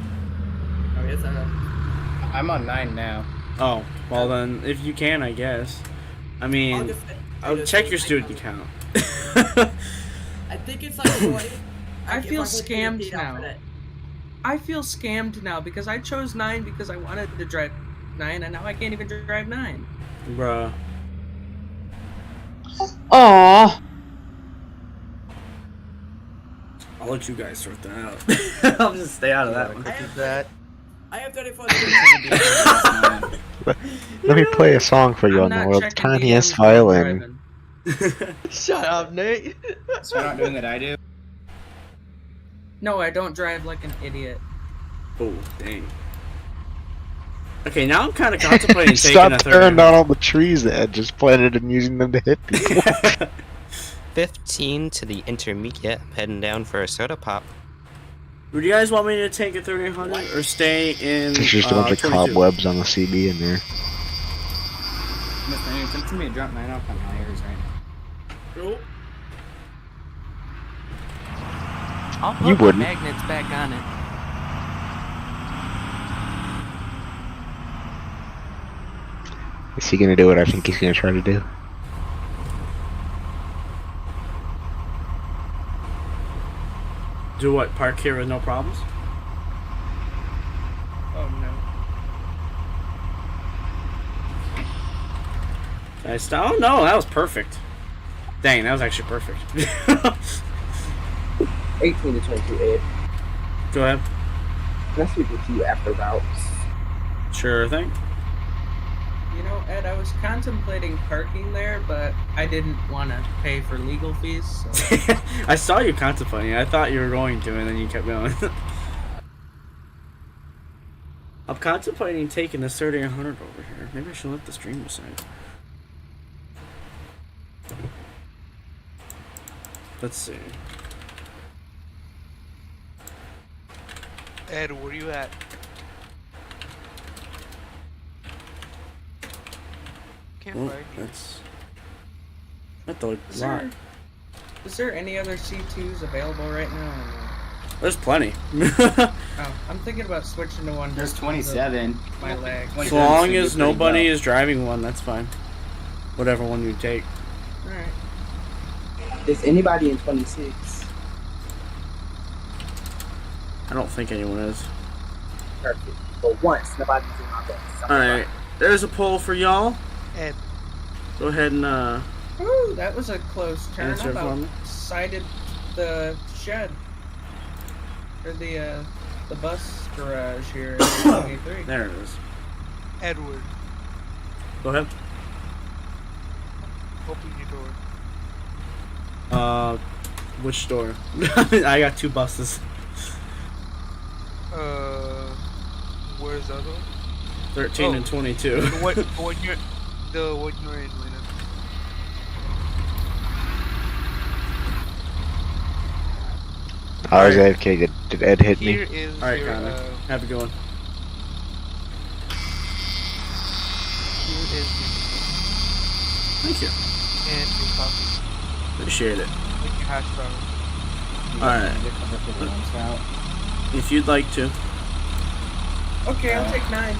Oh, yes, I know. I'm on 9 now. Oh, well then, if you can, I guess. I I'll mean, just, I'll check your student account. I think it's like 40. I If feel put scammed 50 out for now. it. I feel scammed now because I chose 9 because I wanted to drive 9, and now I can't even drive 9. Bruh. Aww. I'll let you guys sort that out. I'll just stay out of that one. Look at that. I have 34 Let me play a song for you on the world's tiniest violin. Shut up, Nate. So you're not doing that I do? No, I don't drive like an idiot. Oh, dang. Okay, now I'm kind of contemplating taking Stop a tearing down all the trees that had just planted and using them to hit people. 15 to the intermediate. I'm heading down for a soda pop. Would you guys want me to take a 3800 or stay in? There's just a bunch of 22? cobwebs on the CB in there. It's tempting me to drop mine off on my ears right now. Cool. I'll You put my wouldn't. magnets back on it. Is he gonna do what I think he's gonna try to do? Do what? Park here with no problems? Oh no. Oh no, that was perfect. Dang, that was actually perfect. 18 to 22, Ed. Go ahead. Can I speak with you after routes? Sure thing. You know, Ed, I was contemplating parking there, but I didn't want to pay for legal fees. So. I saw you contemplating. I thought you were going to, and then you kept going. I'm contemplating taking this 3800 over here. Maybe I should let the stream decide. Let's see. Ed, where you at? Can't Oh, find you. that's at the Is lot. Is there any other C2s available right now? Or no? There's plenty. Oh, I'm thinking about switching to one. There's just 27. because of My leg. As long as nobody is driving one, that's fine. Whatever one you take. Alright. Is anybody in 26? I don't think anyone is. Perfect. But once, nobody's in my best. Alright, there's a poll for y'all. Ed, Go ahead and Ooh, that was a close turn. Answer I for me. about sighted the shed. Or the bus garage here in 23. there it is. Edward, Go ahead. open your door. Which door? I got two buses. Where's the other one? 13 and 22. The one you're in, Lena. I was AFK. Did Ed hit Here me? is Alright, your, Connor. Have a good one. here is Thank you. and your coffee. Appreciate it. And your hash browns. Alright. If you'd like to. Okay, I'll take 9.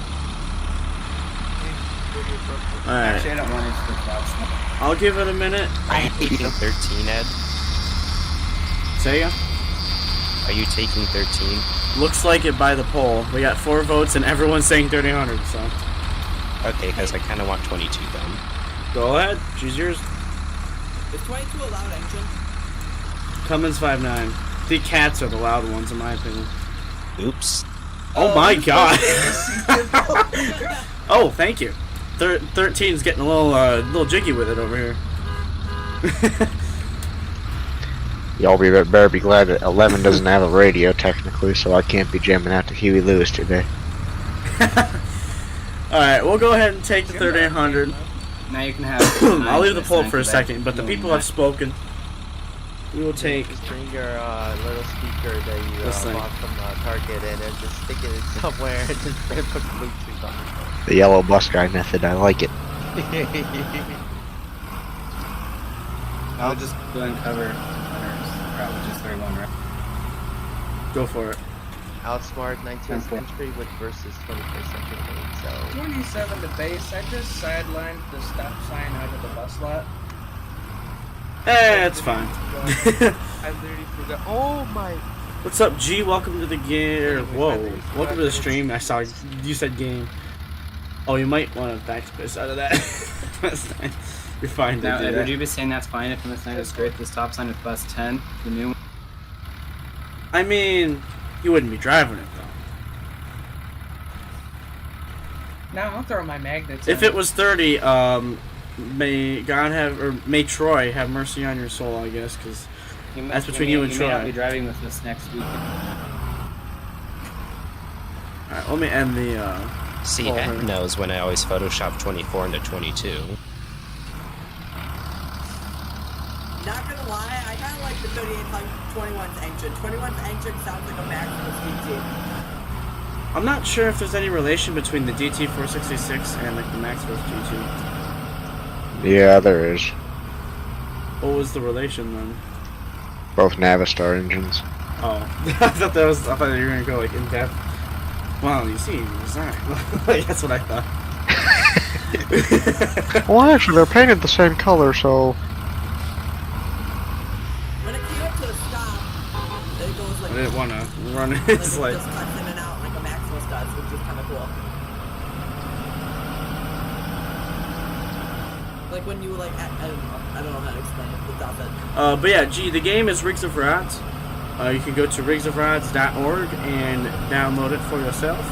Alright. Actually, I don't want to switch routes. I'll give it a minute. Are you taking 13, Ed? Say ya. Are you taking 13? Looks like it by the poll. We got 4 votes and everyone's saying 3800, so. Okay, because I kind of want 22 then. Go ahead. Choose yours. Is 22 a loud engine? Cummins 5.9. The cats are the loud ones, in my opinion. Oops. Oh my god! Oh, thank you. 13's getting a little jiggy with it over here. Y'all better be glad that 11 doesn't have a radio technically, so I can't be jamming out to Huey Lewis today. Alright, we'll go ahead and take the 3800. Now you can have. I'll leave the poll for a second, but the people have spoken. We will take. Just bring your little speaker that you This thing. bought from Target and then just stick it somewhere and just put Bluetooth on it. The yellow bus guy method, I like it. I'll just go and cover winners route, which is 31, right? Go for it. Outsmart 19th century with versus 21st century. So 27 to base. I just sidelined the stop sign out of the bus lot. It's fine. I literally forgot. Oh my. What's up, G? Welcome to the game. Whoa. Welcome to the stream. I saw you said game. Oh, you might want to backspace out of that. That's fine. You're fine. Now, to do Ed, that. would you be saying that's fine if I'm saying it's great? The stop sign with bus 10, the new one? I mean, you wouldn't be driving it though. No, I'll throw my magnets. If on it was 30, may God have, or may Troy have mercy on your soul, I guess, because that's between you and Troy. You may not Troy. be driving with us next week. Alright, let me end the, See, poll Ed here. knows when I always Photoshop 24 into 22. Not gonna lie, I kinda like the 3821's engine. 21's engine sounds like a Maximus DT. I'm not sure if there's any relation between the DT466 and, like, the Maximus GT. Yeah, there is. What was the relation, then? Both Navistar engines. Oh. I thought you were gonna go, like, in depth. Well, you see, design. Like, that's what I thought. Well, actually, they're painted the same color, so... When it came up to a stop, it goes like... I didn't want to run it. Like It's it like... just cuts in and out like a Maximus does, which is kind of cool. Like when you like, I don't know how to explain it without that. But yeah, the game is Rigs of Routes. You can go to rigsofroutes.org and download it for yourself.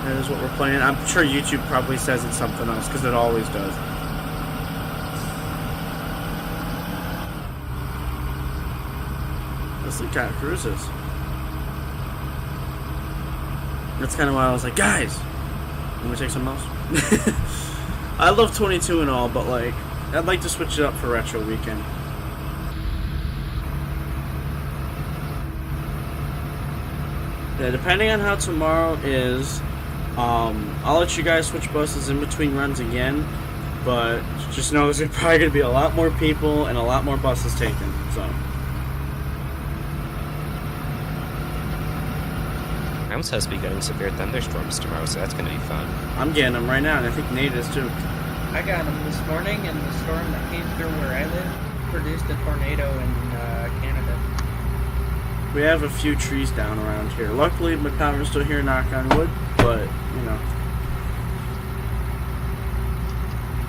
That is what we're playing. I'm sure YouTube probably says it's something else, because it always does. This kind of cruises. That's kind of why I was like, guys, let me take some else. I love 22 and all, but like, I'd like to switch it up for Retro Weekend. Yeah, depending on how tomorrow is, I'll let you guys switch buses in between runs again, but just know there's probably going to be a lot more people and a lot more buses taken, so. I'm supposed to be getting severe thunderstorms tomorrow, so that's going to be fun. I'm getting them right now, and I think Nate is too. I got them this morning, and the storm that came through where I live produced a tornado in Canada. We have a few trees down around here. Luckily, my power's still here, knock on wood, but, you know.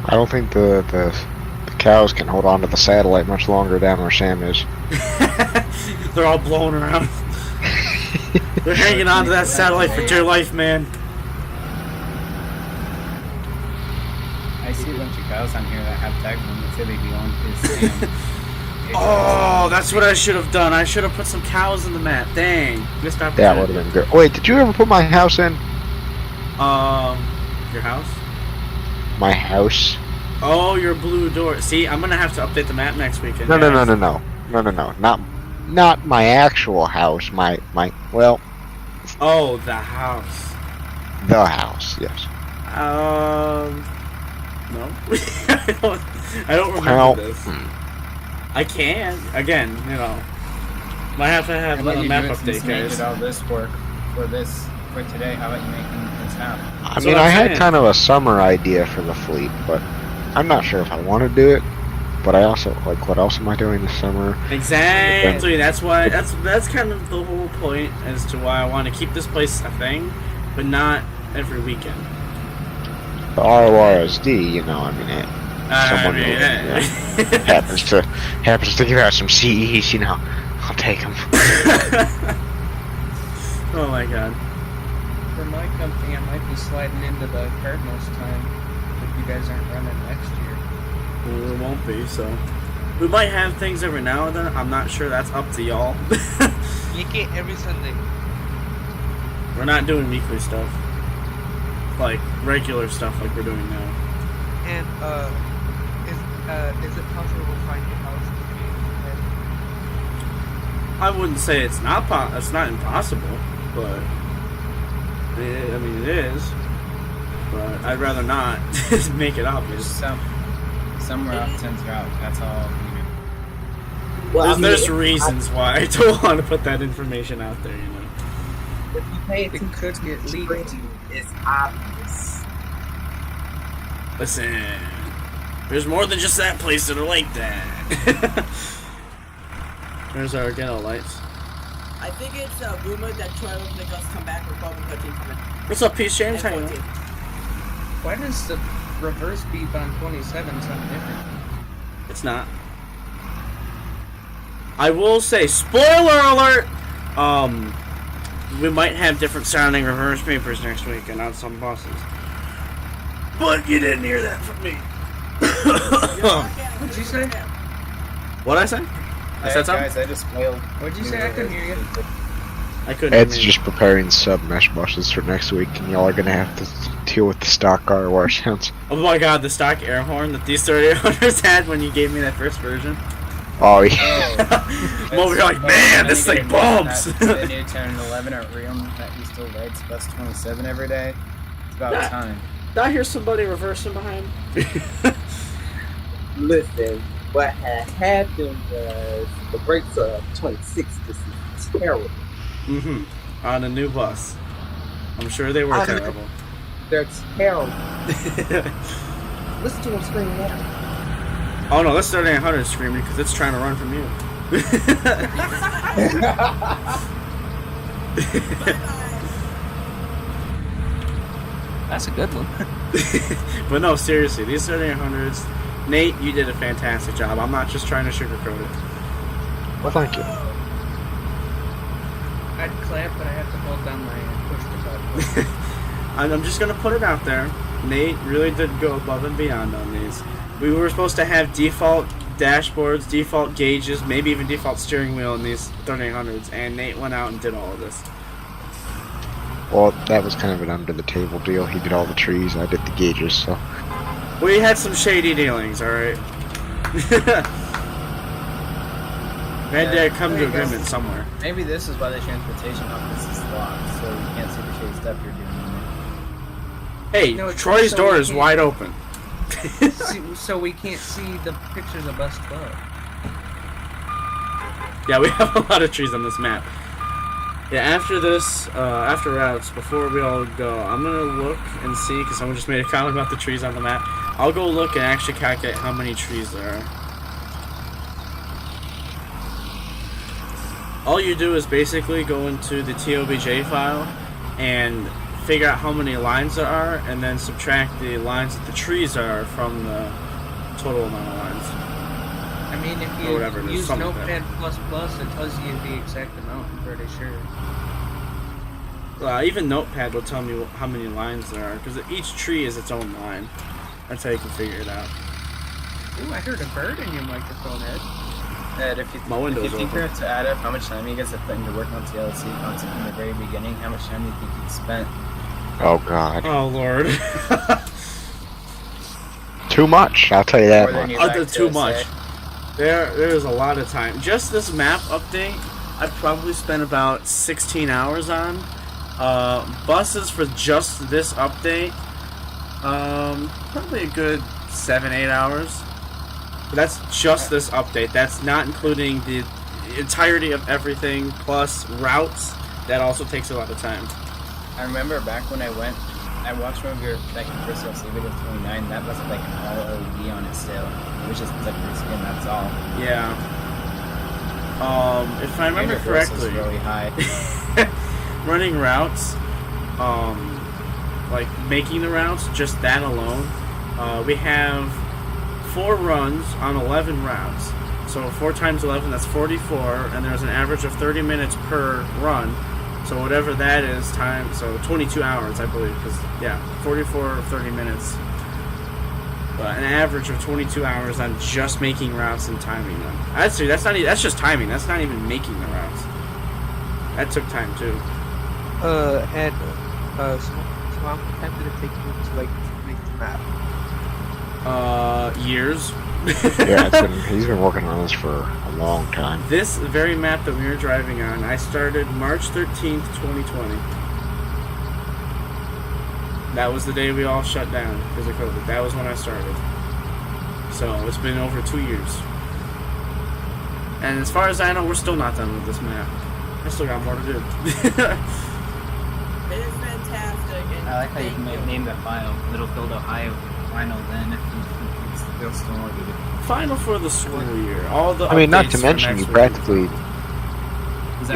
I don't think the cows can hold on to the satellite much longer down where Sam is. They're all blowing around. They're hanging on to that satellite for dear life, man. I see a bunch of cows on here that have tags on them that say they belong to Sam. Oh, that's what I should have done. I should have put some cows in the map. Dang. Missed opportunity. That would have been good. Wait, did you ever put my house in? Your house? My house? Oh, your blue door. See, I'm gonna have to update the map next weekend. No. Not my actual house. Well. Oh, the house. The house, yes. No. I don't remember this. I can. Again, you know. Might have to have a map update, guys. Did all this work for today. How about you making this happen? I mean, I had kind of a summer idea for the fleet, but I'm not sure if I want to do it. But I also, like, what else am I doing this summer? Exactly. That's why. That's kind of the whole point as to why I want to keep this place a thing, but not every weekend. The RORSD, you know, I mean, someone happens to give out some CEs, you know, I'll take them. Oh my god. For my company, I might be sliding into the Cardinals time if you guys aren't running next year. Well, it won't be, so. We might have things every now and then. I'm not sure. That's up to y'all. You get every Sunday. We're not doing weekly stuff. Like, regular stuff like we're doing now. And is it possible to find your house to I wouldn't say it's not impossible, but I mean it is. But I'd rather not make it obvious. Some routes are out. That's all. Well, There's reasons why I don't want to put that information out there, you know. If you pay It could get leaked. it's obvious. Listen, there's more than just that place that are like that. There's our ghetto lights. I think it's a rumor that Troy will make us come back with Carbon 13 coming. What's up, Peace James? How you doing? Why does the reverse beep on 27 sound different? It's not. I will say, spoiler alert! we might have different sounding reverse papers next weekend on some buses. But you didn't hear that from me. What'd you say? What'd I say? I said something? Guys, I just wailed. What'd you say? I couldn't hear you. I couldn't Ed's hear you. just preparing sub-mesh buses for next week, and y'all are gonna have to deal with the stock car wash sounds. Oh my god, the stock air horn that these 3800s had when you gave me that first version. Oh, yeah. I'm over here like, man, this thing bumps! The new 10 and 11 are real that he still rides bus 27 every day. It's about time. Did I hear somebody reversing behind? Listen, what had happened was the brakes of 26 just is terrible. On a new bus. I'm sure they were terrible. They're terrible. Listen to them screaming now. Oh no, that's 3800 screaming because it's trying to run from you. That's a good one. But no, seriously, these 3800s, Nate, you did a fantastic job. I'm not just trying to sugarcoat it. Well, thank you. I'd clap, but I have to hold down my push to talk. I'm just gonna put it out there. Nate really did go above and beyond on these. We were supposed to have default dashboards, default gauges, maybe even default steering wheel in these 3800s, and Nate went out and did all of this. Well, that was kind of an under-the-table deal. He did all the trees, I did the gauges, so... We had some shady dealings, alright? We had to come to agreement somewhere. Maybe this is why the transportation office is locked, so you can't see the shady stuff you're doing. Hey, No, it's Troy's so door we is can't- wide open. So we can't see the pictures of bus 12. Yeah, we have a lot of trees on this map. Yeah, after this, after routes, before we all go, I'm gonna look and see, because someone just made a comment about the trees on the map. I'll go look and actually calculate how many trees there are. All you do is basically go into the TOBJ file and figure out how many lines there are, and then subtract the lines that the trees are from the total amount of lines. I mean, if Or whatever it you is, use something like Notepad++, it tells you the exact amount, I'm pretty sure. Even Notepad will tell me how many lines there are, because each tree is its own line. That's how you can figure it out. Ooh, I heard a bird in your microphone, Ed. Ed, if you think we have to add up how much time you guys have put into working on TLC content from the very beginning, how much time do you think you've spent? Oh, God. Oh, Lord. Too much, I'll tell you that much. Too much. There's a lot of time. Just this map update, I've probably spent about 16 hours on. Buses for just this update, probably a good 7-8 hours. But that's just this update. That's not including the entirety of everything, plus routes. That also takes a lot of time. I remember back when I watched one of your first CLC video 29, that was like an all LED on it still. It was just like your skin, that's all. Yeah. If I remember correctly, really high. running routes, like making the routes, just that alone, we have 4 runs on 11 routes. So 4 times 11, that's 44, and there's an average of 30 minutes per run. So whatever that is, time, so 22 hours, I believe, because, yeah, 44 or 30 minutes. An average of 22 hours on just making routes and timing them. Actually, that's just timing. That's not even making the routes. That took time, too. And, so how much time did it take you to, like, make the map? Years. Yeah, he's been working on this for a long time. This very map that we were driving on, I started March 13th, 2020. That was the day we all shut down because of COVID. That was when I started. So it's been over 2 years. And as far as I know, we're still not done with this map. I still got more to do. It is fantastic. And I like how you can name the file Littlefield, Ohio final then if you still want to do it. Final for the school year. All the I mean, not to updates for mention, next you week.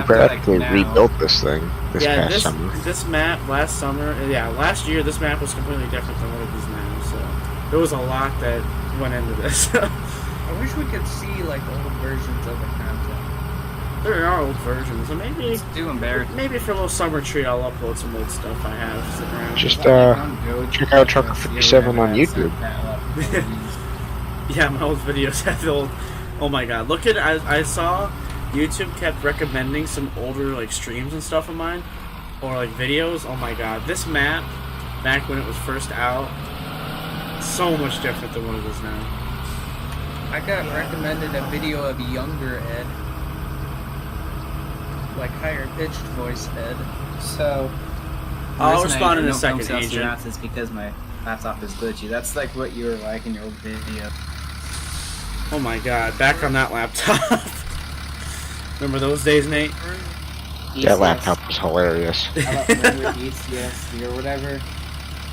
practically rebuilt this thing this past summer. This map last summer, last year, this map was completely different than what it is now. So there was a lot that went into this. I wish we could see like old versions of the content. There are old versions, and maybe It's doing better. maybe for a little summer treat, I'll upload some old stuff I have sitting around. Just Go check out Trucker 57 on YouTube. Yeah, my old videos have the old. Oh my god! Look at I saw YouTube kept recommending some older like streams and stuff of mine, or like videos. Oh my god! This map, back when it was first out, so much different than what it is now. I got recommended a video of younger Ed. Like higher pitched voice Ed. So, I'll the reason respond I in a don't second, film Agent. CLSD Routes is because my laptop is glitchy. That's like what you were like in your old video. Oh my god! Back on that laptop. Remember those days, Nate? That laptop was hilarious. Remember ECSD or whatever?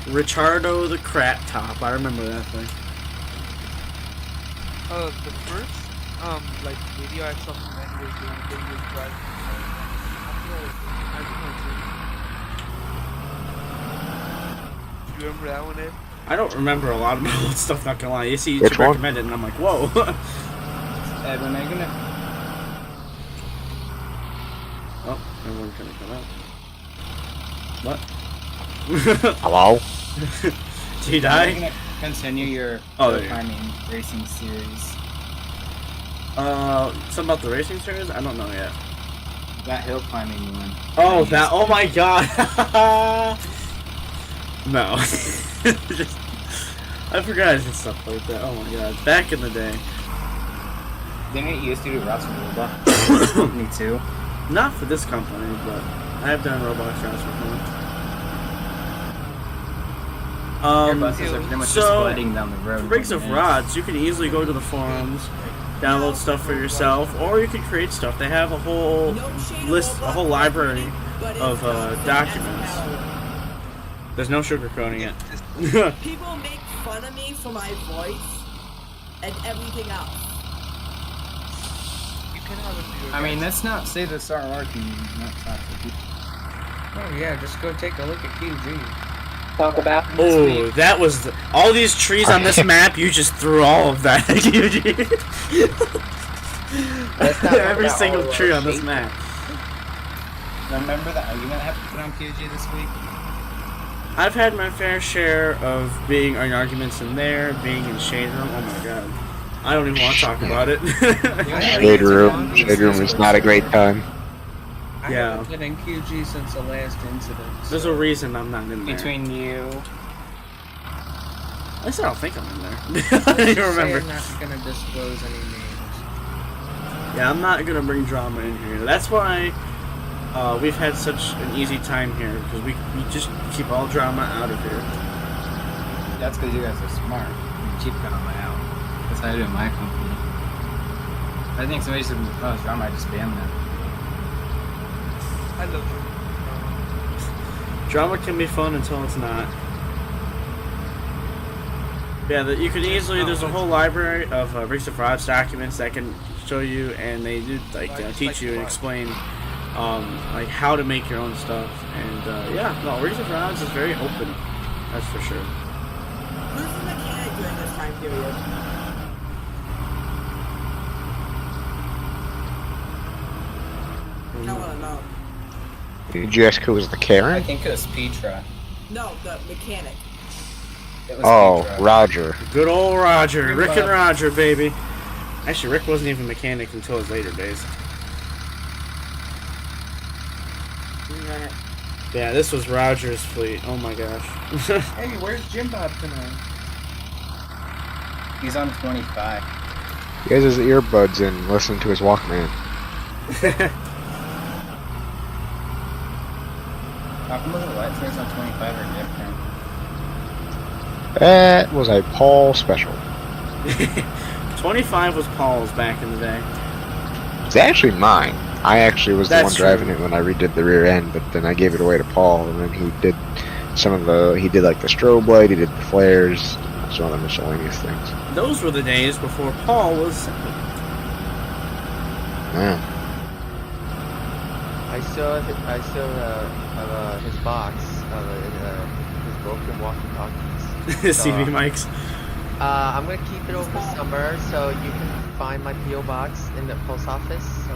Richardo the Crat Top. I remember that thing. The first like video I saw from Ed was when he was driving. Do you remember that one, Ed? I don't remember a lot of my old stuff. Not gonna lie. You see Which YouTube one? recommended, and I'm like, whoa. Ed, when are you gonna? Oh, everyone's gonna come out. What? Hello? Did he When are you die? gonna continue your Oh, there you go. climbing racing series? Something about the racing series? I don't know yet. That hill climbing one. Oh, that. Oh my god. No. Just, I forgot I did stuff like that. Oh my god. Back in the day. Didn't it used to do routes with Roblox? Me too. Not for this company, but I have done Roblox routes before. Your buses are pretty much just so, sliding down the road. Rigs of Rods, you can easily go to the forums, download stuff for yourself, or you can create stuff. They have a whole list, a whole library of documents. There's no sugarcoating it. People make fun of me for my voice and everything else. You can have a video. I mean, let's not say this aren't working. Not talk to people. Oh yeah, just go take a look at QG. Talk about. Oh, that was all these trees on this map. You just threw all of that. Every single tree on this map. Remember that argument I have to put on QG this week? I've had my fair share of being in arguments in there, being in Shade Room. Oh my god. I don't even want to talk about it. Shade Room. Shade Room is not a great time. I Yeah. haven't been in QG since the last incident. There's a reason I'm not in there. Between you. At least I don't think I'm in there. I don't even remember. I'm not gonna disclose any names. Yeah, I'm not gonna bring drama in here. That's why we've had such an easy time here, because we just keep all drama out of here. That's because you guys are smart. You keep drama out. That's how I do in my company. I think somebody should cause drama, I just ban them. I love Drama can be fun until it's not. Yeah, you can easily. There's a whole library of Rigs of Rods documents that can show you, and they do like teach you and explain like how to make your own stuff. And yeah, no, Rigs of Rods is very open. That's for sure. Who's the mechanic during this time period? I want to know. Did you ask who was the I Karen? think it was Petra. No, the mechanic. It was Oh, Petra. Roger. Good old Roger, Good Rick and Bob. Roger, baby. Actually, Rick wasn't even a mechanic until his later days. Yeah, this was Roger's fleet. Oh my gosh. Hey, where's Jim Bob tonight? He's on 25. He has his earbuds in, listening to his Walkman. How come the lights rays on 25 are different? That was a Paul special. 25 was Paul's back in the day. It's actually mine. I actually was the That's one driving it when I redid the rear end, but then I gave it away to Paul, and then he did he did like the strobe light, he did the flares, some other miscellaneous things. Those were the days before Paul was. Man. I still have his box of his broken walkie-talkies. CV mics. I'm gonna keep it over summer, so you can find my PO box in the post office. So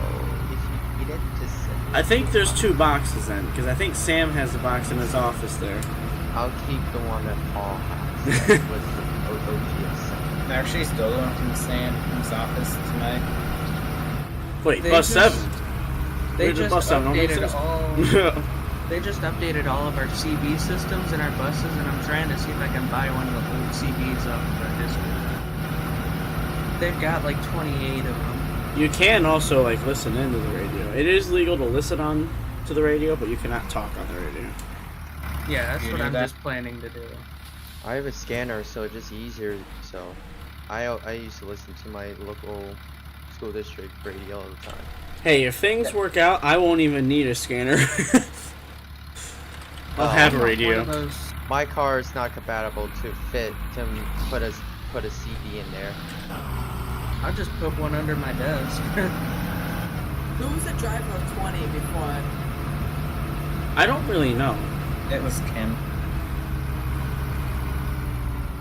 if you He didn't just say. I think there's 2 boxes then, because I think Sam has the box in his office there. I'll keep the one that Paul has. That was the OGS. I actually stole one from his office tonight. Wait, They bus just- 7? They Where'd the just bus 7 don't make updated sense? all. They just updated all of our CB systems in our buses, and I'm trying to see if I can buy one of the old CBs off of our district. They've got like 28 of them. You can also like listen into the radio. It is legal to listen on to the radio, but you cannot talk on the radio. Yeah, that's You what do I'm that? just planning to do. I have a scanner, so it's just easier. So I used to listen to my local school district radio all the time. Hey, if things work out, I won't even need a scanner. I'll Oh, have a One radio. of those. My car is not compatible to fit to put a CD in there. I'll just put one under my desk. Who was the driver of 20 before? I don't really know. It was Kim.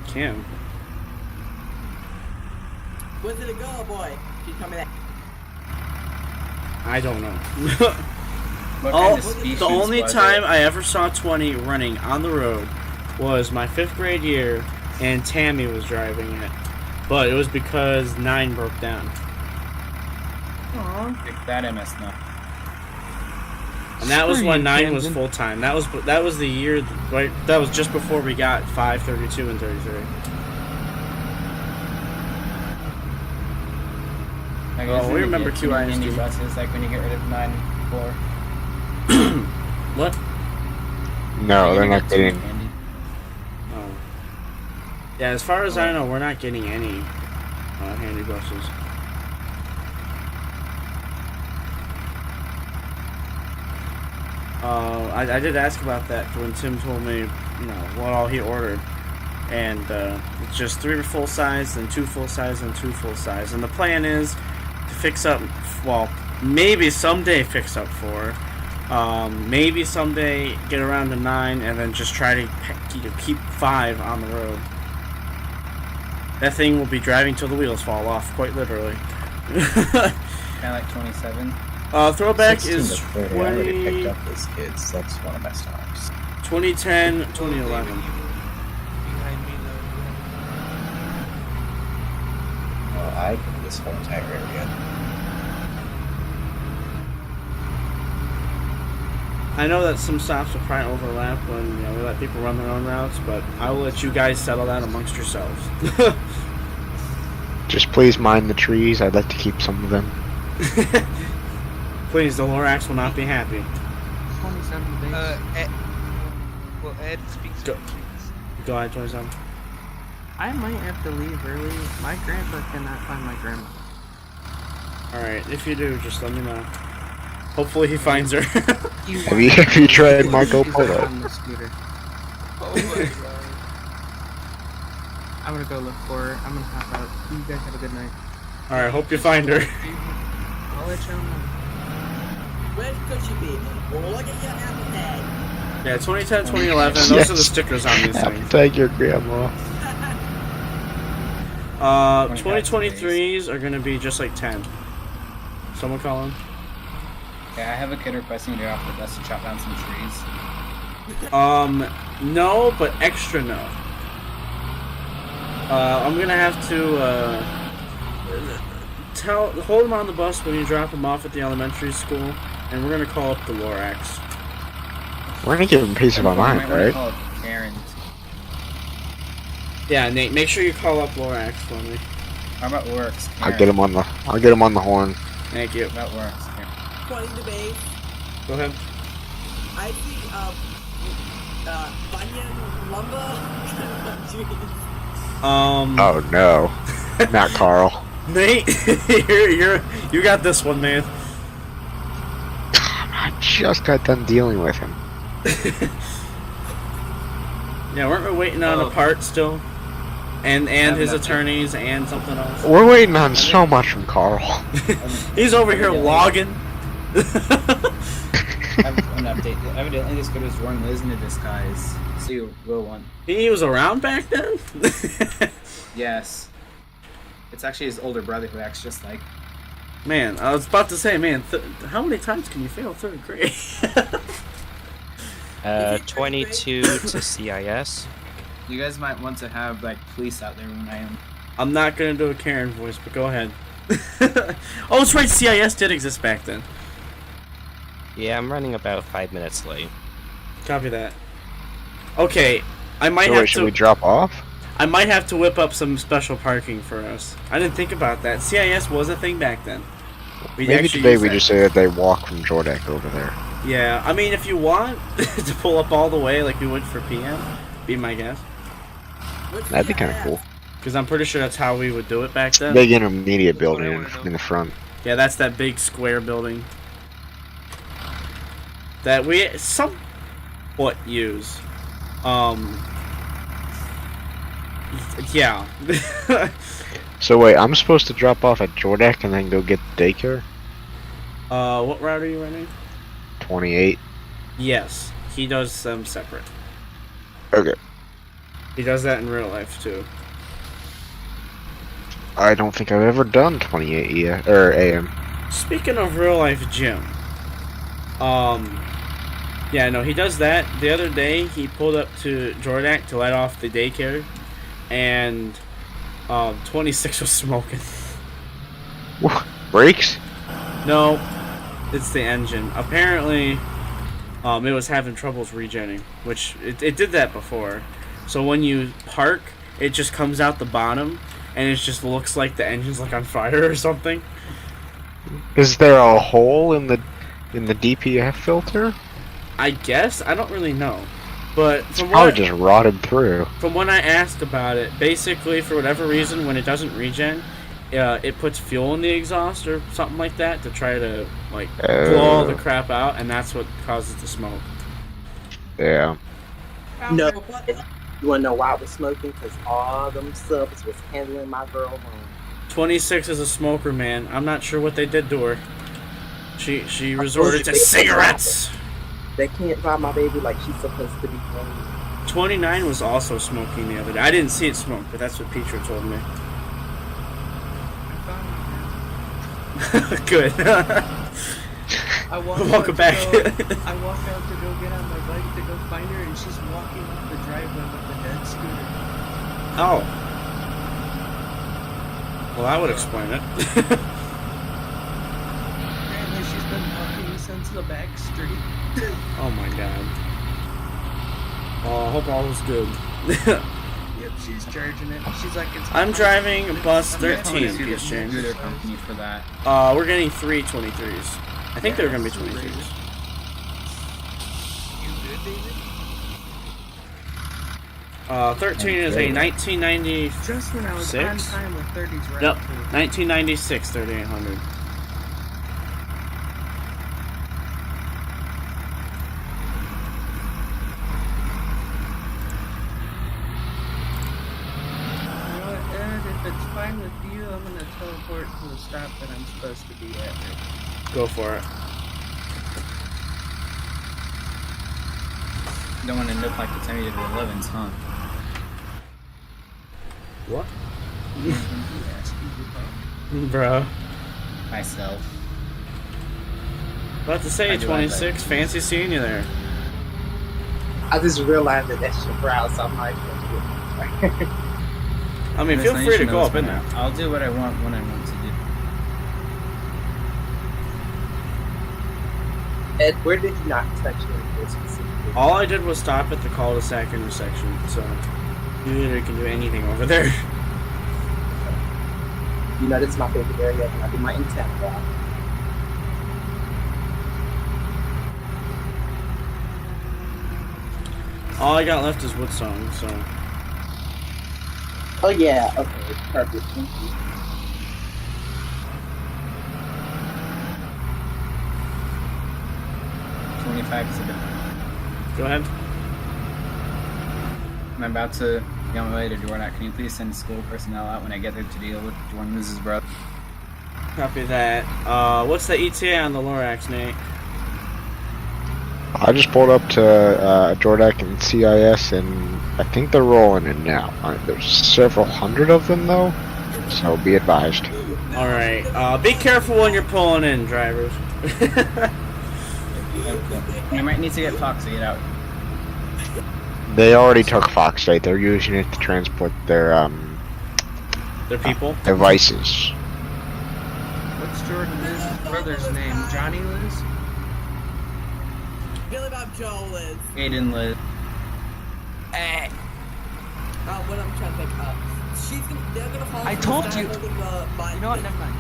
Kim. Where did it go, boy? Can you tell me that? I don't know. What Oh, kind of species the only was time it? I ever saw 20 running on the road was my 5th grade year, and Tammy was driving it. But it was because 9 broke down. Pick that MS now. And that was when 9 was Camden. full time. That was the year, right? That was just before we got 5, 32, and 33. Like, Oh, isn't we it remember good to run QISD. indie buses, like when you get rid of 9 4. What? No, they're not getting. Oh. Yeah, as far as I know, we're not getting any handy buses. I did ask about that when Tim told me, what all he ordered. And it's just 3 full size, then 2 full size, and 2 full size. And the plan is to fix up, well, maybe someday fix up 4. Maybe someday get around to 9, and then just try to keep 5 on the road. That thing will be driving till the wheels fall off, quite literally. Kind of like 27. Throwback 16 is to 30. I already 20, picked up those kids. That's one of my stops. 2010, 2011. Behind me, though. Well, I can this whole entire area. I know that some stops will probably overlap when we let people run their own routes, but I will let you guys settle that amongst yourselves. Just please mind the trees. I'd like to keep some of them. Please, the Lorax will not be happy. 27 days. Ed, well, Ed speaks Go. to trees. Go ahead, 27. I might have to leave early. My grandpa cannot find my grandma. Alright, if you do, just let me know. Hopefully he finds her. Have you tried Marco She's Polo? on the scooter. Oh my god. I'm gonna go look for her. I'm gonna hop out. You guys have a good night. Alright, hope you find her. I'll let you know. Where could she be? Well, look at your apple tag. Yeah, 2010, 2011, those are the stickers on these things. Tag your grandma. 2023s are gonna be just like 10. Someone call him? Yeah, I have a kid requesting to get off the bus to chop down some trees. No, but extra no. I'm gonna have to, hold him on the bus when you drop him off at the elementary school, and we're gonna call up the Lorax. We're gonna give him peace of our Might mind, wanna right? call it Karen's. Yeah, Nate, make sure you call up Lorax for me. How about works? I'll get him on the horn. Thank you. How about works? 20 to base. Go ahead. I see, banyan lumber. Jeez. Oh no, not Carl. Nate, you got this one, man. I just got done dealing with him. Yeah, weren't we waiting on a part still? And his nothing. attorneys and something else? We're waiting on so much from Carl. He's over here logging. I have an update. Evidently, this kid was wearing Liz in a disguise. So you will want. He was around back then? Yes. It's actually his older brother who acts just like. Man, I was about to say, man, how many times can you fail third grade? 22 to CIS. You guys might want to have like police out there when I am. I'm not gonna do a Karen voice, but go ahead. Oh, that's right, CIS did exist back then. Yeah, I'm running about 5 minutes late. Copy that. Okay, I might So have wait, should to. we drop off? I might have to whip up some special parking for us. I didn't think about that. CIS was a thing back then. We'd Maybe actually today use we that. just say that they walk from Jordak over there. Yeah, I mean, if you want to pull up all the way like we would for PM, be my guess. That'd be kind of cool. Because I'm pretty sure that's how we would do it back then. Big intermediate building in the front. Yeah, that's that big square building that we somewhat use. Yeah. So wait, I'm supposed to drop off at Jordak and then go get the daycare? What route are you running? 28. Yes, he does them separate. Okay. He does that in real life too. I don't think I've ever done 28 yet, or AM. Speaking of real life Jim, yeah, no, he does that. The other day, he pulled up to Jordak to let off the daycare, and 26 was smoking. Brakes? No, it's the engine. Apparently, it was having troubles regenning, which it did that before. So when you park, it just comes out the bottom, and it just looks like the engine's like on fire or something. Is there a hole in the DPF filter? I guess, I don't really know, but It's from probably what just rotted through. from when I asked about it, basically for whatever reason, when it doesn't regen, it puts fuel in the exhaust or something like that to try to like blow all the crap out, and that's what causes the smoke. Yeah. No, you wanna know why I was smoking? Because all them subs was handling my girl wrong. 26 is a smoker, man. I'm not sure what they did to her. She resorted to cigarettes. They can't drive my baby like she's supposed to be doing. 29 was also smoking the other day. I didn't see it smoke, but that's what Petra told me. Good. Welcome back. I walk out to go get on my bike to go find her, and she's walking up the driveway with the dead scooter. Oh. Well, that would explain it. Apparently, she's been walking since the back street. Oh my god. Oh, I hope all is good. Yep, she's charging it. She's like, it's I'm driving bus I'm 13, gonna Peace James. scooter company for that. We're getting 3 23s. I think they're gonna be 23s. You good, David? 13 is a 1996. Just when I was on time with 30s right Yep, too. 1996 3800. You know what, Ed, if it's fine with you, I'm gonna teleport to the stop that I'm supposed to be at. Go for it. Don't want to look like the time you did the 11s, huh? What? You ask you to talk. Bruh. Myself. About to say I do 26. Fancy seeing you there. I just realized that that's your brow, so I'm like, I mean, feel Listen, you free to should go know up this in by there. now. I'll do what I want when I want to do. Ed, where did you not touch anything specifically? All I did was stop at the cul-de-sac intersection, so you literally can do anything over there. You know, this is my favorite area, and I do my intent route. All I got left is Woodsong, so Oh yeah, okay, perfect. Thank you. $25 is a bit. go ahead. I'm about to be on my way to Jordan. Can you please send school personnel out when I get there to deal with Jordan loses brother? Copy that. What's the ETA on the Lorax, Nate? I just pulled up to Jordak and CIS, and I think they're rolling in now. There's several hundred of them, though, so be advised. All right. Be careful when you're pulling in, drivers. You might need to get Fox to get out. They already took Fox State. They're using it to transport their people? devices. What's Jordan Liz's brother's name? Johnny Liz? Billy Bob Joe Liz. Aiden Liz. Hey. What I'm trying to think of. They're gonna fall. I from told the sky you. holding the button. You know what? Never mind.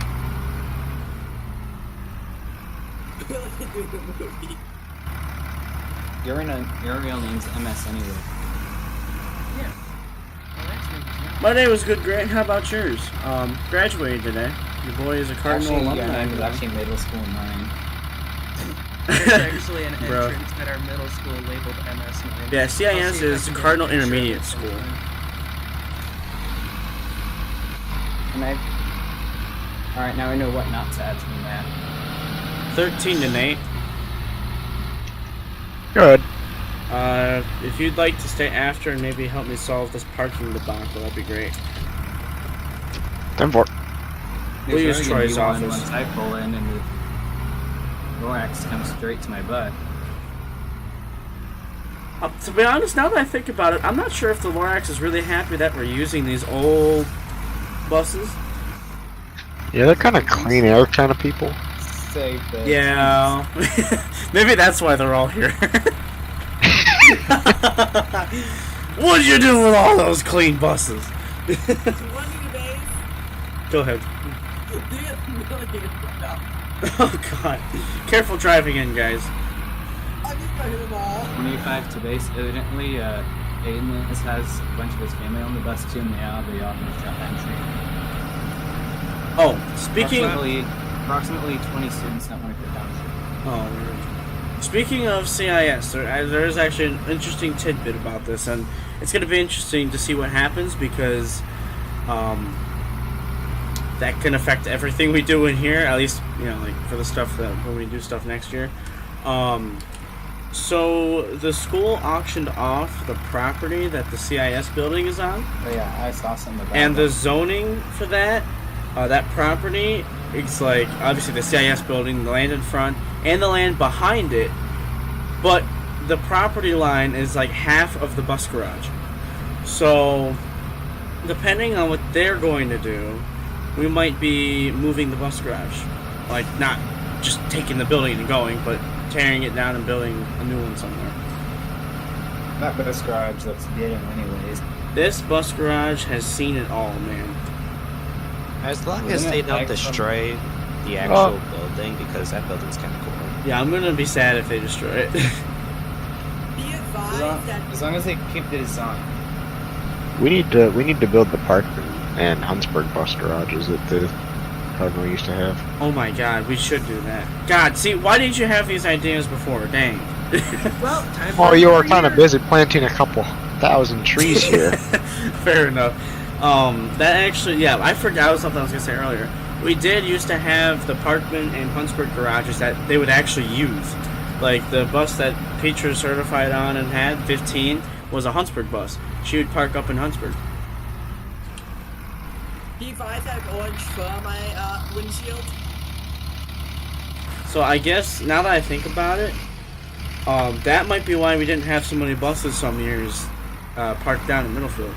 Your real name's MS anyway. Yeah. Well, that's me. My day was good, Grant. How about yours? Graduated today. Your boy is a Cardinal Actually, alumni. your name was actually middle school mine. There's actually an Bro. entrance at our middle school labeled MS9. Yeah, I'll CIS see if I is can get Cardinal a picture of Intermediate it School. sometime. Alright, now I know what not to add to the map. 13 to Nate. Good. If you'd like to stay after and maybe help me solve this parking debacle, that'd be great. 10-4. We'll use There's really Troy's gonna be one office. Once I pull in and the Lorax comes straight to my butt. To be honest, now that I think about it, I'm not sure if the Lorax is really happy that we're using these old buses. Yeah, they're kind of clean air kind of people. Save this. Yeah. Maybe that's why they're all here. What'd you do with all those clean buses? Go ahead. Oh god. Careful driving in, guys. 25 to base. Evidently, Aiden has a bunch of his family on the bus too, and they all can drop entry. Oh, speaking approximately 20 students that want to go down. Oh, speaking of CIS, there is actually an interesting tidbit about this, and it's going to be interesting to see what happens because that can affect everything we do in here. At least, you know, like for the stuff that when we do stuff next year. So the school auctioned off the property that the CIS building is on. Oh yeah, I saw some of that. And the zoning for that property, it's like obviously the CIS building, the land in front, and the land behind it. But the property line is like half of the bus garage. So depending on what they're going to do, we might be moving the bus garage. Like not just taking the building and going, but tearing it down and building a new one somewhere. That bus garage looks ghetto anyways. This bus garage has seen it all, man. As long as they don't destroy the actual building, because that building's kind of cool. Yeah, I'm gonna be sad if they destroy it. As long as they keep the design. We need to build the Parkman and Huntsburg bus garages that the Cardinal used to have. Oh my god, we should do that. God, see, why didn't you have these ideas before? Dang. Well, time Well, for you were another kind of year. busy planting a couple thousand trees here. Fair enough. That actually, yeah, I forgot something I was gonna say earlier. We did used to have the Parkman and Huntsburg garages that they would actually use. Like the bus that Peach was certified on and had, 15, was a Huntsburg bus. She would park up in Huntsburg. P5 had an orange fur on my windshield. So I guess now that I think about it, that might be why we didn't have so many buses some years parked down in Middlefield.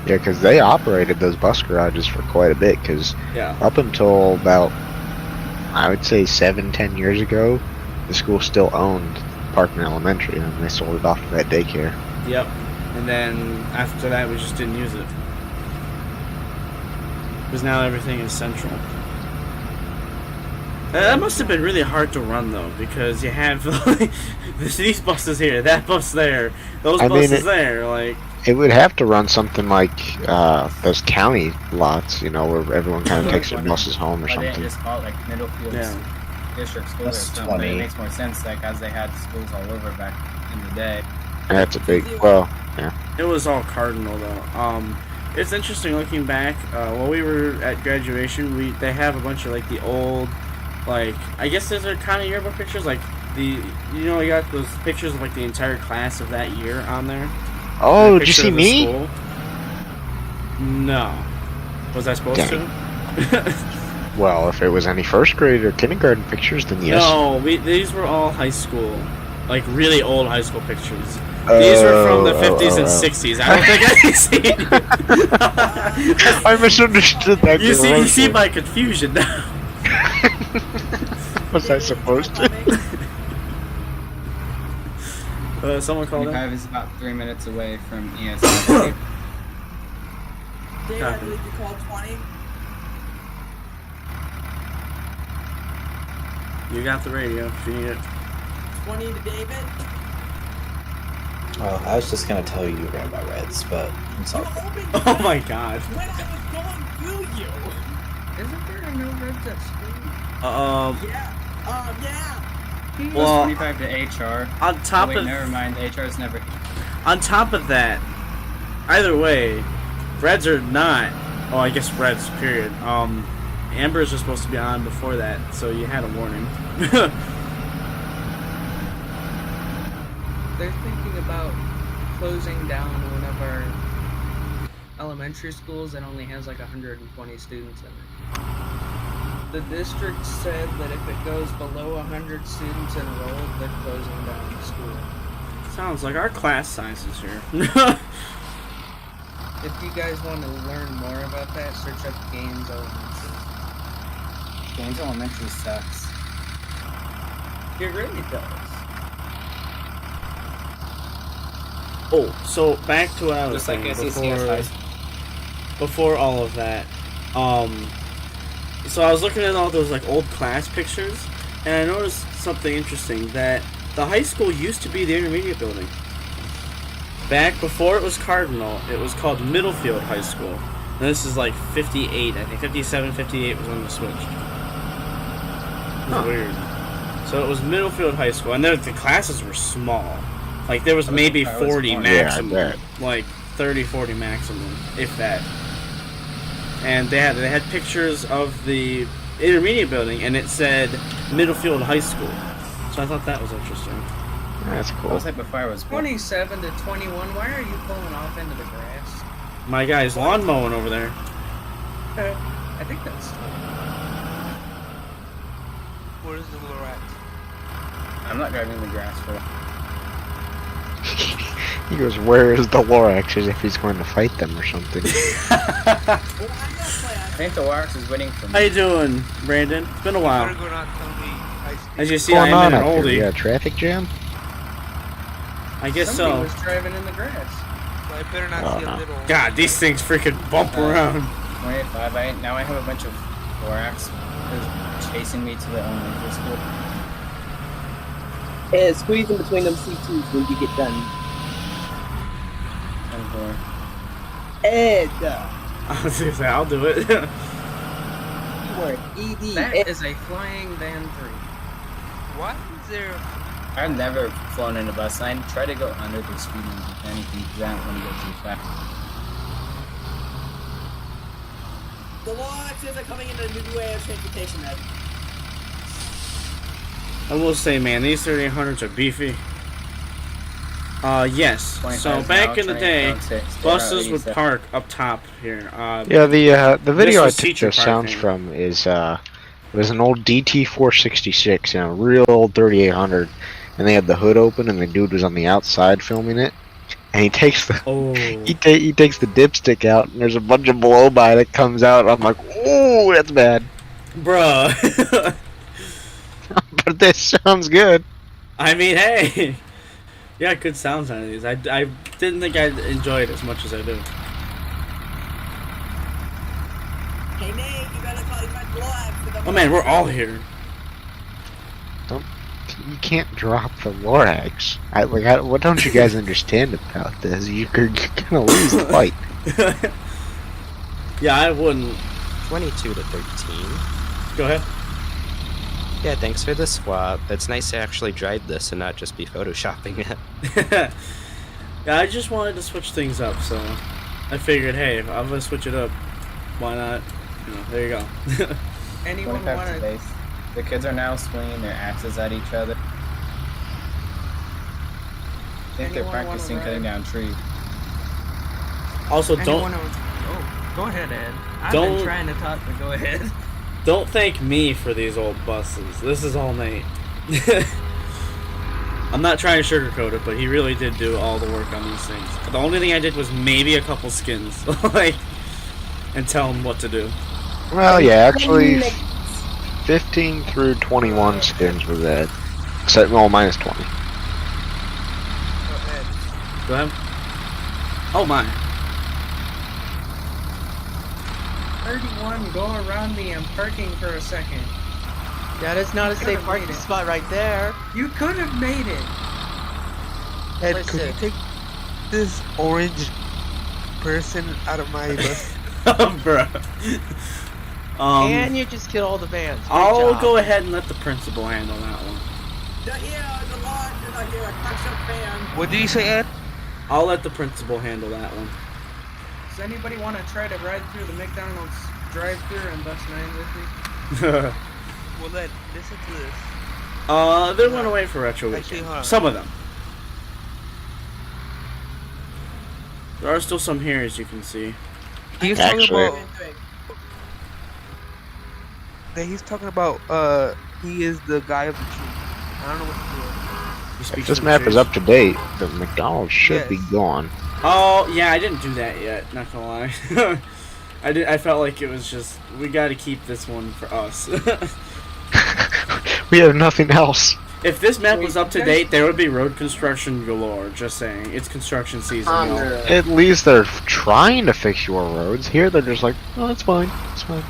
Yeah, because they operated those bus garages for quite a bit. Because Yeah. up until about, I would say 7-10 years ago, the school still owned Parkman Elementary, and they sold it off to that daycare. Yep. And then after that, we just didn't use it. Because now everything is central. That must have been really hard to run, though, because you have like, these buses here, that bus there, those buses there, like... It would have to run something like those county lots, you know, where everyone kind of takes their buses home or Why they something. just call it like Middlefield's district school or That's something. But 20. it makes more sense, like as they had schools all over back in the day. That's a big, well, yeah. It was all Cardinal, though. It's interesting looking back. While we were at graduation, they have a bunch of like the old, like I guess those are kind of yearbook pictures. Like you got those pictures of like the entire class of that year on there. Oh, And a did you picture see of the me? school. No. Was I supposed Dang. to? Well, if it was any first grade or kindergarten pictures, then yes. No, these were all high school, like really old high school pictures. These were from the 50s and 60s. I don't think I see. I misunderstood that. You see my confusion now. Was I supposed to? Someone called in? 25 is about 3 minutes away from ESL. Dave, I believe you called 20. You got the radio if you need it. 20 to David. Well, I was just gonna tell you ran by Reds, but I'm sorry. Oh my god. When I was going through you. Isn't there a no reds at school? Yeah. He was Well, 25 to HR. On top Wait, of never mind. HR's never. on top of that, either way, Reds are not. Oh, I guess Reds. Period. Ambers are supposed to be on before that, so you had a warning. They're thinking about closing down one of our elementary schools that only has like 120 students in it. The district said that if it goes below 100 students enrolled, they're closing down the school. Sounds like our class sizes here. If you guys want to learn more about that, search up Gaines Elementary. Gaines Elementary sucks. It really does. Oh, so back to what I was Just like saying SECS high school. before all of that. So I was looking at all those like old class pictures, and I noticed something interesting, that the high school used to be the intermediate building. Back before it was Cardinal, it was called Middlefield High School. And this is like 58, I think 57, 58 was when it switched. It was weird. So it was Middlefield High School, and the classes were small. Like there was maybe 40 maximum, Yeah, like 30, 40 maximum, if that. And they had pictures of the intermediate building, and it said Middlefield High School. So I thought that was interesting. That's cool. What was that before I was born? 27 to 21, why are you pulling off into the grass? My guy's lawn mowing over there. I think that's... Where is the Lorax? I'm not driving the grass for that. He goes, where is the Lorax? As if he's going to fight them or something. I think the Lorax is waiting for me. How you doing, Brandon? It's been a while. Better go not tell me I speak. As you see, What's going I'm on in an up here? oldie. You got a traffic jam? I guess Somebody so. was driving in the grass. So I better not Oh, see no. a little. God, these things freaking bump around. 25. Now I have a bunch of Lorax chasing me to the elementary school. And squeeze in between them C2s when you get done. 24. Ed! I was gonna say, I'll do it. Keyword ED. That Ed. is a flying Van 3. What is there? I've never flown in a bus. I try to go under the speed limit if anything, because I don't want to go too fast. The Loraxes are coming into a new way of transportation, Ed. I will say, man, these 3800s are beefy. Yes. 25 So is back now in the train day, down 6, buses would 87. park up top here. Yeah, the video I was took teacher those sounds parking. from is it was an old DT466, you know, real old 3800, and they had the hood open, and the dude was on the outside filming it, and he takes the Oh. he takes the dipstick out, and there's a bunch of blow by that comes out. And I'm like, oh, that's bad. Bruh. But this sounds good. I mean, hey. Yeah, good sounds out of these. I didn't think I'd enjoy it as much as I do. Hey, Nate, you better call your friend Lorax. Oh man, we're all here. You can't drop the Lorax. What don't you guys understand about this? You're gonna lose the fight. Yeah, I wouldn't. 22 to 13. Go ahead. Yeah, thanks for the swap. It's nice to actually drive this and not just be photoshopping it. Yeah, I just wanted to switch things up, so I figured, hey, if I'm gonna switch it up, why not? You know, there you go. Anyone 25 want to to... base. The kids are now swinging their axes at each other. I think they're Anyone wanna practicing ride? cutting down trees. Also, Anyone don't. want... Oh. Go ahead, Ed. I've Don't- been trying to talk, but go ahead. Don't thank me for these old buses. This is all Nate. I'm not trying to sugarcoat it, but he really did do all the work on these things. The only thing I did was maybe a couple skins, like, and tell him what to do. Well, yeah, actually, 15 through 21 skins were that. Except, well, minus 20. Go ahead. Oh my. 31, go around me. I'm parking for a second. That is not a safe Could've parking made it. spot right there. You could have made it. Ed, could you take this orange person out of my bus? Bruh. And you just kill all the vans. Great I'll job. go ahead and let the principal handle that one. What did you say, Ed? I'll let the principal handle that one. Does anybody want to try to ride through the McDonald's drive-thru and bus 9 with me? Well, Ed, listen to this. They went away for Retro Actually, Weekend. hold on. Some of them. There are still some here, as you can see. He's Actually- talking about. He's talking about. He is the guy of the tree. I don't know what to do. If this map is up to date, the McDonald's should be gone. Oh, yeah, I didn't do that yet, not gonna lie. I felt like it was just, we gotta keep this one for us. We have nothing else. If this map was up to date, there would be road construction galore, just saying. It's construction season, y'all. At least they're trying to fix your roads. Here, they're just like, oh, it's fine, it's fine.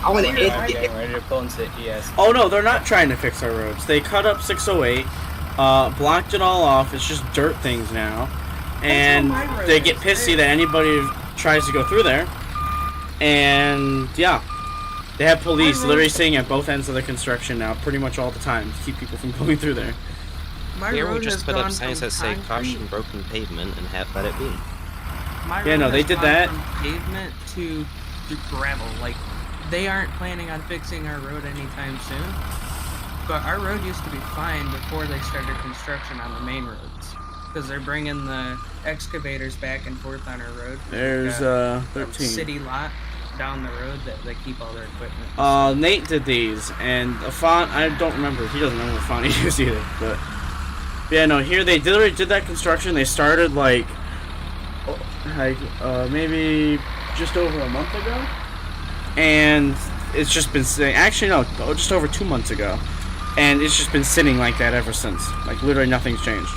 I want to Okay, ready to pull into ES. Oh no, they're not trying to fix our roads. They cut up 608, blocked it all off. It's just dirt things now. And my road they get is. pissy that anybody tries to go through there. And yeah, they have police literally sitting at both ends of the construction now, pretty much all the time, to keep people from going through there. My Here we road just has put up gone signs from that say concrete- caution broken pavement and let it be. My Yeah, road no, they has did gone that. From pavement to gravel. Like, they aren't planning on fixing our road anytime soon. But our road used to be fine before they started construction on the main roads. Because they're bringing the excavators back and forth on our road. There's We've got 13. a city lot down the road that they keep all their equipment. Nate did these, and the font, I don't remember. He doesn't remember the font he used either. But yeah, no, here they already did that construction. They started like maybe just over a month ago, and it's just been sitting. Actually, no, just over 2 months ago, and it's just been sitting like that ever since. Like literally nothing's changed.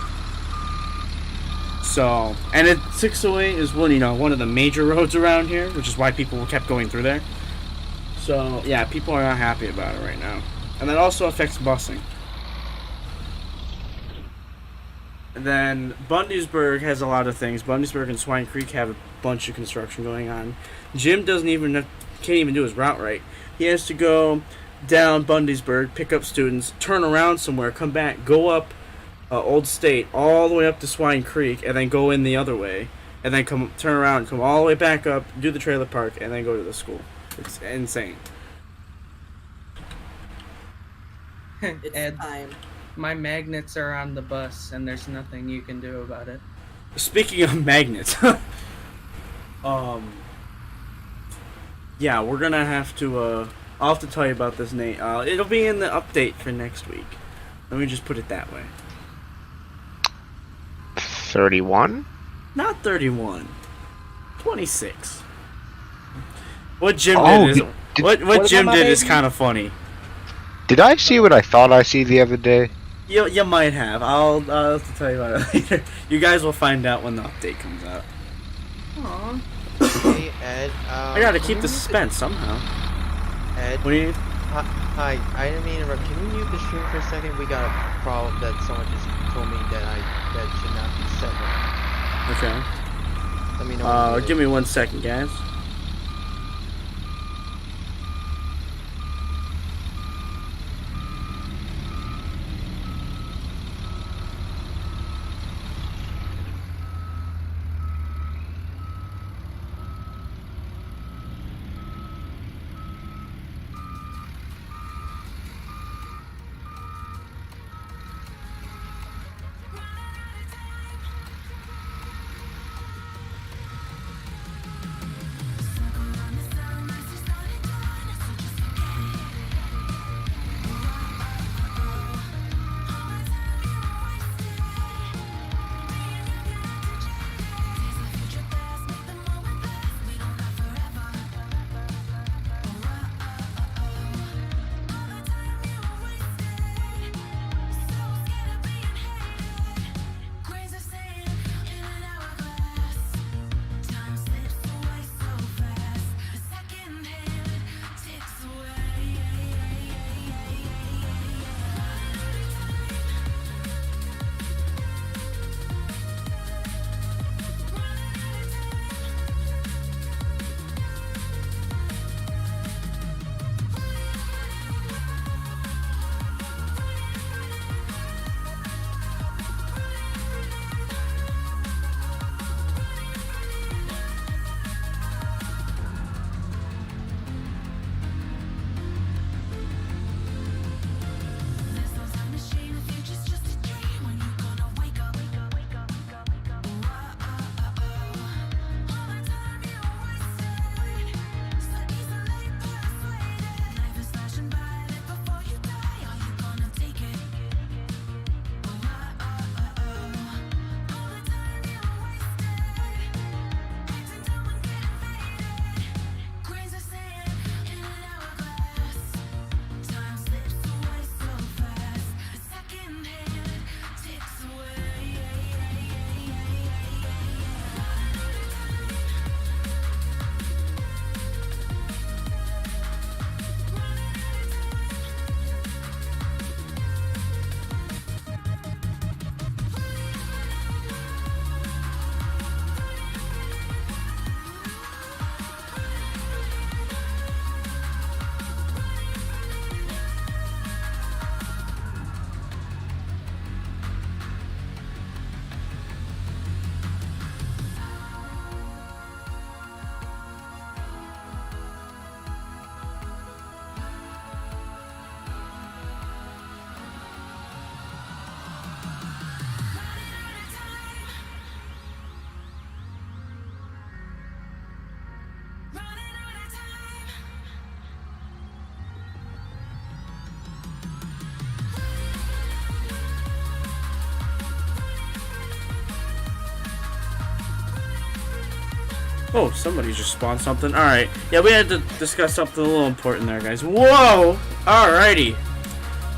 So, and 608 is one of the major roads around here, which is why people kept going through there. So, yeah, people are not happy about it right now. And that also affects busing. And then Bundysburg has a lot of things. Bundysburg and Swine Creek have a bunch of construction going on. Jim can't even do his route right. He has to go down Bundysburg, pick up students, turn around somewhere, come back, go up Old State all the way up to Swine Creek, and then go in the other way, and then turn around, come all the way back up, do the trailer park, and then go to the school. It's insane. Ed, my magnets are on the bus, and there's nothing you can do about it. Speaking of magnets, yeah, we're gonna have to. I'll have to tell you about this, Nate. It'll be in the update for next week. Let me just put it that way. 31? Not 31. 26. What Jim Oh, did is what Jim about my did is baby? kind of funny. Did I see what I thought I see the other day? You might have. I'll have to tell you about it later. You guys will find out when the update comes out. Aww. Hey, Ed. I gotta keep the suspense somehow. Ed. What do you need? Hi, I didn't mean to interrupt. Can you mute the stream for a second? We got a problem that someone just told me that should not be set. Okay. Let me know. when Give me 1 second, guys. Oh, somebody just spawned something. Alright. Yeah, we had to discuss something a little important there, guys. Whoa! Alrighty.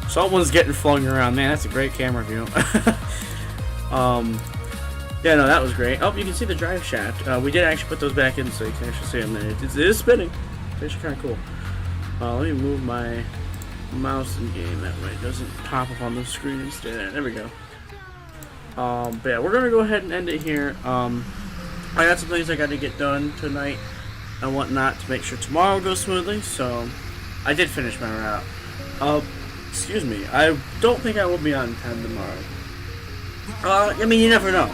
Someone's getting flung around. Man, that's a great camera view. Yeah, no, that was great. Oh, you can see the drive shaft. We did actually put those back in so you can actually see them there. It is spinning. It's actually kind of cool. Let me move my mouse in game. That way it doesn't pop up on the screen instead. There we go. But yeah, we're going to go ahead and end it here. I got some things I got to get done tonight and whatnot to make sure tomorrow goes smoothly, so I did finish my route. Excuse me, I don't think I will be on time tomorrow. I mean, you never know.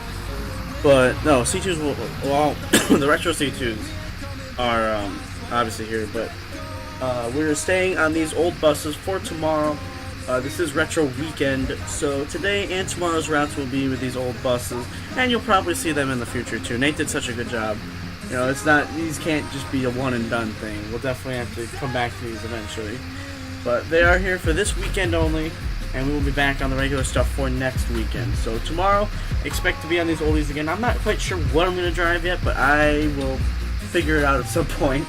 But no, C2s will, well, the retro C2s are obviously here, but we're staying on these old buses for tomorrow. This is Retro Weekend, so today and tomorrow's routes will be with these old buses, and you'll probably see them in the future too. Nate did such a good job. You know, it's not, these can't just be a one and done thing. We'll definitely have to come back to these eventually. But they are here for this weekend only, and we will be back on the regular stuff for next weekend. So tomorrow, expect to be on these oldies again. I'm not quite sure what I'm going to drive yet, but I will figure it out at some point.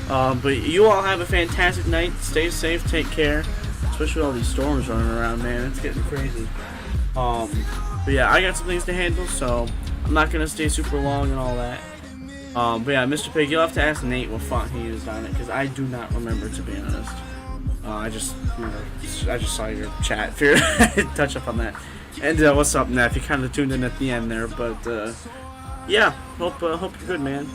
But you all have a fantastic night. Stay safe, take care. Especially with all these storms running around, man. It's getting crazy. But yeah, I got some things to handle, so I'm not going to stay super long and all that. But yeah, Mr. Pig, you'll have to ask Nate what font he used on it, because I do not remember, to be honest. I just saw your chat. Figured I'd touch up on that. And what's up, Neff? You kind of tuned in at the end there, but yeah, hope you're good, man.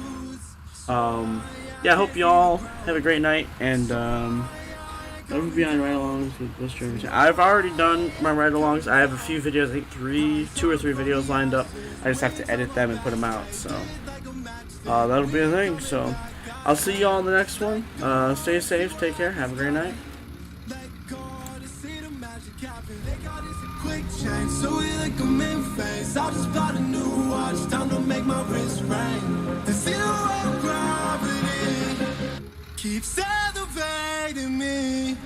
Yeah, hope y'all have a great night, and I will be on ride-alongs with Mr. I've already done my ride-alongs. I have a few videos, I think 2 or 3 videos lined up. I just have to edit them and put them out, so that'll be a thing. So I'll see y'all in the next one. Stay safe, take care, have a great night. Quick change, so we like a main face. I just bought a new watch, time to make my wrist ring. The zero gravity keeps elevating me.